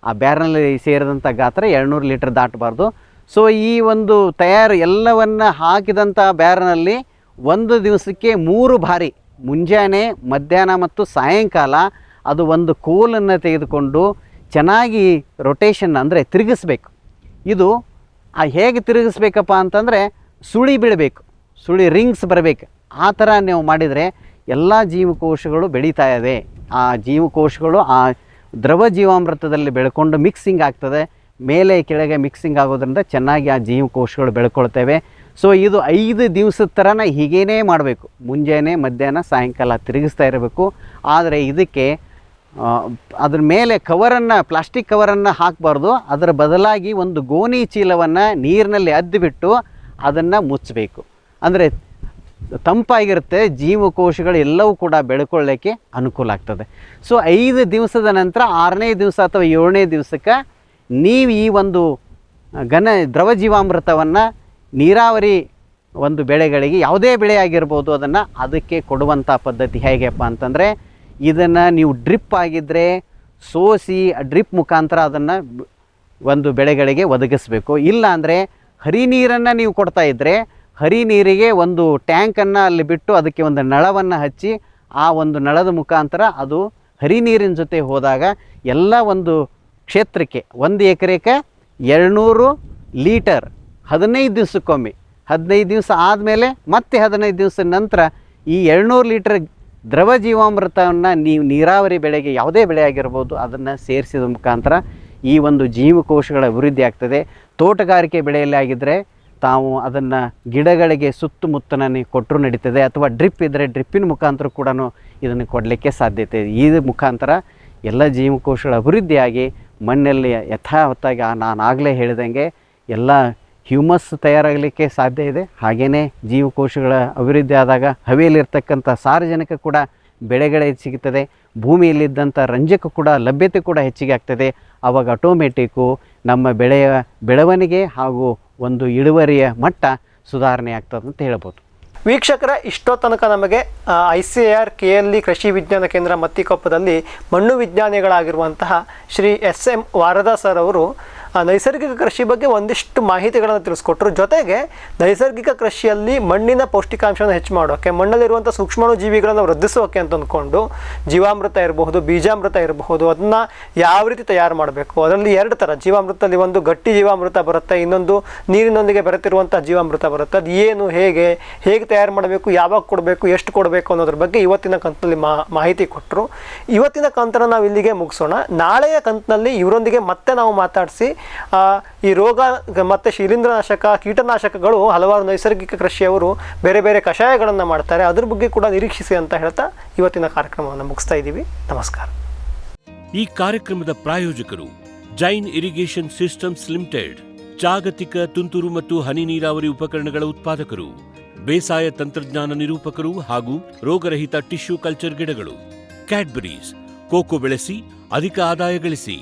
ಆ ಬ್ಯಾರಲ್ನಲ್ಲಿ ಸೇರಿದಂಥ ಗಾತ್ರ 200 ಲೀಟ್ರ್ ದಾಟಬಾರ್ದು. ಸೊ ಈ ಒಂದು ಎಲ್ಲವನ್ನು ಹಾಕಿದಂಥ ಬ್ಯಾರನಲ್ಲಿ ಒಂದು ದಿವಸಕ್ಕೆ 3 ಬಾರಿ, ಮುಂಜಾನೆ, ಮಧ್ಯಾಹ್ನ ಮತ್ತು ಸಾಯಂಕಾಲ ಅದು ಒಂದು ಕೋಲನ್ನು ತೆಗೆದುಕೊಂಡು ಚೆನ್ನಾಗಿ ರೊಟೇಷನ್ ಅಂದರೆ ತಿರುಗಿಸ್ಬೇಕು. ಇದು ಹೇಗೆ ತಿರುಗಿಸ್ಬೇಕಪ್ಪ ಅಂತಂದರೆ ಸುಳಿ ಬೀಳಬೇಕು, ಸುಳಿ ರಿಂಗ್ಸ್ ಬರಬೇಕು. ಆ ಥರ ನೀವು ಮಾಡಿದರೆ ಎಲ್ಲ ಜೀವಕೋಶಗಳು ಬೆಳೀತಾ ಇದೆ. ಆ ಜೀವಕೋಶಗಳು ಆ ದ್ರವ ಜೀವಾಮೃತದಲ್ಲಿ ಬೆಳ್ಕೊಂಡು ಮಿಕ್ಸಿಂಗ್ ಆಗ್ತದೆ. ಮೇಲೆ ಕೆಳಗೆ ಮಿಕ್ಸಿಂಗ್ ಆಗೋದ್ರಿಂದ ಚೆನ್ನಾಗಿ ಆ ಜೀವಕೋಶಗಳು ಬೆಳ್ಕೊಳ್ತೇವೆ. ಸೊ ಇದು 5 ದಿವಸದ ಥರನ ಹೀಗೇನೇ ಮಾಡಬೇಕು. ಮುಂಜಾನೆ, ಮಧ್ಯಾಹ್ನ, ಸಾಯಂಕಾಲ ತಿರುಗಿಸ್ತಾ ಇರಬೇಕು. ಆದರೆ ಇದಕ್ಕೆ ಅದ್ರ ಮೇಲೆ ಕವರನ್ನು, ಪ್ಲಾಸ್ಟಿಕ್ ಕವರನ್ನು ಹಾಕಬಾರ್ದು. ಅದರ ಬದಲಾಗಿ ಒಂದು ಗೋಣಿ ಚೀಲವನ್ನು ನೀರಿನಲ್ಲಿ ಅದ್ದಿಬಿಟ್ಟು ಅದನ್ನು ಮುಚ್ಚಬೇಕು. ಅಂದರೆ ತಂಪಾಗಿರುತ್ತೆ, ಜೀವಕೋಶಗಳು ಎಲ್ಲವೂ ಕೂಡ ಬೆಳ್ಕೊಳ್ಳೋಕ್ಕೆ ಅನುಕೂಲ ಆಗ್ತದೆ. ಸೊ 5 ದಿವಸದ ನಂತರ 6ನೇ ದಿವಸ ಅಥವಾ 7ನೇ ದಿವಸಕ್ಕೆ ನೀವು ಈ ಒಂದು ದ್ರವ ಜೀವಾಮೃತವನ್ನು ನೀರಾವರಿ ಒಂದು ಬೆಳೆಗಳಿಗೆ, ಯಾವುದೇ ಬೆಳೆ ಆಗಿರ್ಬೋದು, ಅದಕ್ಕೆ ಕೊಡುವಂಥ ಪದ್ಧತಿ ಹೇಗೆಪ್ಪ ಅಂತಂದರೆ, ಇದನ್ನು ನೀವು ಡ್ರಿಪ್ ಆಗಿದ್ದರೆ ಸೋಸಿ ಡ್ರಿಪ್ ಮುಖಾಂತರ ಅದನ್ನು ಒಂದು ಬೆಳೆಗಳಿಗೆ ಒದಗಿಸಬೇಕು. ಇಲ್ಲ ಅಂದರೆ ಹರಿ ನೀರನ್ನು ನೀವು ಕೊಡ್ತಾ ಇದ್ದರೆ ಹರಿ ನೀರಿಗೆ ಒಂದು ಟ್ಯಾಂಕನ್ನು ಅಲ್ಲಿ ಬಿಟ್ಟು ಅದಕ್ಕೆ ಒಂದು ನಳವನ್ನು ಹಚ್ಚಿ ಆ ಒಂದು ನಳದ ಮುಖಾಂತರ ಅದು ಹರಿ ನೀರಿನ ಜೊತೆ ಹೋದಾಗ ಎಲ್ಲ ಒಂದು ಕ್ಷೇತ್ರಕ್ಕೆ 1 ಎಕರೆಗೆ 200 ಲೀಟರ್ 15 ದಿವಸಕ್ಕೊಮ್ಮೆ, 15 ದಿವಸ ಆದಮೇಲೆ ಮತ್ತೆ 15 ದಿವಸದ ನಂತರ ಈ 200 ಲೀಟರ್ ದ್ರವ ಜೀವಾಮೃತವನ್ನು ನೀವು ನೀರಾವರಿ ಬೆಳೆಗೆ, ಯಾವುದೇ ಬೆಳೆ ಆಗಿರ್ಬೋದು, ಅದನ್ನು ಸೇರಿಸಿದ ಮುಖಾಂತರ ಈ ಒಂದು ಜೀವಕೋಶಗಳ ಅಭಿವೃದ್ಧಿ ಆಗ್ತದೆ. ತೋಟಗಾರಿಕೆ ಬೆಳೆಯಲ್ಲಿ ಆಗಿದ್ದರೆ ತಾವು ಅದನ್ನು ಗಿಡಗಳಿಗೆ ಸುತ್ತಮುತ್ತನೇ ಕೊಟ್ಟರು ನಡೀತದೆ. ಅಥವಾ ಡ್ರಿಪ್ ಇದ್ದರೆ ಡ್ರಿಪ್ಪಿನ ಮುಖಾಂತರ ಕೂಡ ಇದನ್ನು ಕೊಡಲಿಕ್ಕೆ ಸಾಧ್ಯತೆ ಇದೆ. ಈ ಮುಖಾಂತರ ಎಲ್ಲ ಜೀವಕೋಶಗಳ ಅಭಿವೃದ್ಧಿಯಾಗಿ ಮಣ್ಣಲ್ಲಿ ಯಥಾವತ್ತಾಗಿ ನಾನು ಆಗಲೇ ಹೇಳಿದಂಗೆ ಎಲ್ಲ ಹ್ಯೂಮಸ್ ತಯಾರಾಗಲಿಕ್ಕೆ ಸಾಧ್ಯ ಇದೆ. ಹಾಗೆಯೇ ಜೀವಕೋಶಗಳ ಅಭಿವೃದ್ಧಿ ಆದಾಗ ಹವೆಯಲ್ಲಿರ್ತಕ್ಕಂಥ ಸಾರಜನಕ ಕೂಡ ಬೆಳೆಗಳಿಗೆ ಸಿಗುತ್ತದೆ. ಭೂಮಿಯಲ್ಲಿದ್ದಂಥ ರಂಜಕ ಕೂಡ ಲಭ್ಯತೆ ಕೂಡ ಹೆಚ್ಚಿಗೆ ಆಗ್ತದೆ. ಆವಾಗ ಆಟೋಮೆಟಿಕ್ಕು ನಮ್ಮ ಬೆಳೆಯ ಬೆಳವಣಿಗೆ ಹಾಗೂ ಒಂದು ಇಳುವರಿಯ ಮಟ್ಟ ಸುಧಾರಣೆ ಆಗ್ತದೆ ಅಂತ ಹೇಳ್ಬೋದು. ವೀಕ್ಷಕರ, ಇಷ್ಟೋ ತನಕ ನಮಗೆ ICAR KLE ಕೃಷಿ ವಿಜ್ಞಾನ ಕೇಂದ್ರ ಮತ್ತಿಕೊಪ್ಪದಲ್ಲಿ ಮಣ್ಣು ವಿಜ್ಞಾನಿಗಳಾಗಿರುವಂತಹ ಶ್ರೀ SM ವಾರದ ಸರ್ ಅವರು ನೈಸರ್ಗಿಕ ಕೃಷಿ ಬಗ್ಗೆ ಒಂದಿಷ್ಟು ಮಾಹಿತಿಗಳನ್ನು ತಿಳಿಸ್ಕೊಟ್ರು. ಜೊತೆಗೆ ನೈಸರ್ಗಿಕ ಕೃಷಿಯಲ್ಲಿ ಮಣ್ಣಿನ ಪೌಷ್ಟಿಕಾಂಶವನ್ನು ಹೆಚ್ಚು ಮಾಡೋಕ್ಕೆ, ಮಣ್ಣಲ್ಲಿರುವಂಥ ಸೂಕ್ಷ್ಮಾಣು ಜೀವಿಗಳನ್ನು ವೃದ್ಧಿಸೋಕೆ ಅಂತ ಅಂದ್ಕೊಂಡು ಜೀವಾಮೃತ ಇರಬಹುದು, ಬೀಜಾಮೃತ ಇರಬಹುದು, ಅದನ್ನು ಯಾವ ರೀತಿ ತಯಾರು ಮಾಡಬೇಕು. ಅದರಲ್ಲಿ 2 ಥರ ಜೀವಾಮೃತದಲ್ಲಿ ಒಂದು ಗಟ್ಟಿ ಜೀವಾಮೃತ ಬರುತ್ತೆ, ಇನ್ನೊಂದು ನೀರಿನೊಂದಿಗೆ ಬೆರೆತಿರುವಂಥ ಜೀವಾಮೃತ ಬರುತ್ತೆ. ಅದು ಏನು, ಹೇಗೆ ತಯಾರು ಮಾಡಬೇಕು, ಯಾವಾಗ ಕೊಡಬೇಕು, ಎಷ್ಟು ಕೊಡಬೇಕು ಅನ್ನೋದ್ರ ಬಗ್ಗೆ ಇವತ್ತಿನ ಕಂತಿನಲ್ಲಿ ಮಾಹಿತಿ ಕೊಟ್ಟರು. ಇವತ್ತಿನ ಕಂತನ್ನು ನಾವು ಇಲ್ಲಿಗೆ ಮುಗಿಸೋಣ. ನಾಳೆಯ ಕಂತಿನಲ್ಲಿ ಇವರೊಂದಿಗೆ ಮತ್ತೆ ನಾವು ಮಾತಾಡಿಸಿ ಈ ರೋಗ ಮತ್ತು ಶಿಲೀಂಧ್ರನಾಶಕ, ಕೀಟನಾಶಕಗಳು ಹಲವಾರು ನೈಸರ್ಗಿಕ ಕೃಷಿಯವರು ಬೇರೆ ಬೇರೆ ಕಷಾಯಗಳನ್ನು ಮಾಡ್ತಾರೆ, ಅದ್ರ ಬಗ್ಗೆ ಕೂಡ ನಿರೀಕ್ಷಿಸಿ ಅಂತ ಹೇಳ್ತಾ ಇವತ್ತಿನ ಕಾರ್ಯಕ್ರಮವನ್ನು ಮುಗಿಸ್ತಾ ಇದ್ದೀವಿ. ನಮಸ್ಕಾರ. ಈ ಕಾರ್ಯಕ್ರಮದ ಪ್ರಾಯೋಜಕರು ಜೈನ್ ಇರಿಗೇಷನ್ ಸಿಸ್ಟಮ್ಸ್ ಲಿಮಿಟೆಡ್, ಜಾಗತಿಕ ತುಂತುರು ಮತ್ತು ಹನಿ ನೀರಾವರಿ ಉಪಕರಣಗಳ ಉತ್ಪಾದಕರು, ಬೇಸಾಯ ತಂತ್ರಜ್ಞಾನ ನಿರೂಪಕರು ಹಾಗೂ ರೋಗರಹಿತ ಟಿಶ್ಯೂ ಕಲ್ಚರ್ ಗಿಡಗಳು. ಕ್ಯಾಡ್ಬರೀಸ್, ಕೋಕೋ ಬೆಳೆಸಿ ಅಧಿಕ ಆದಾಯ ಗಳಿಸಿ.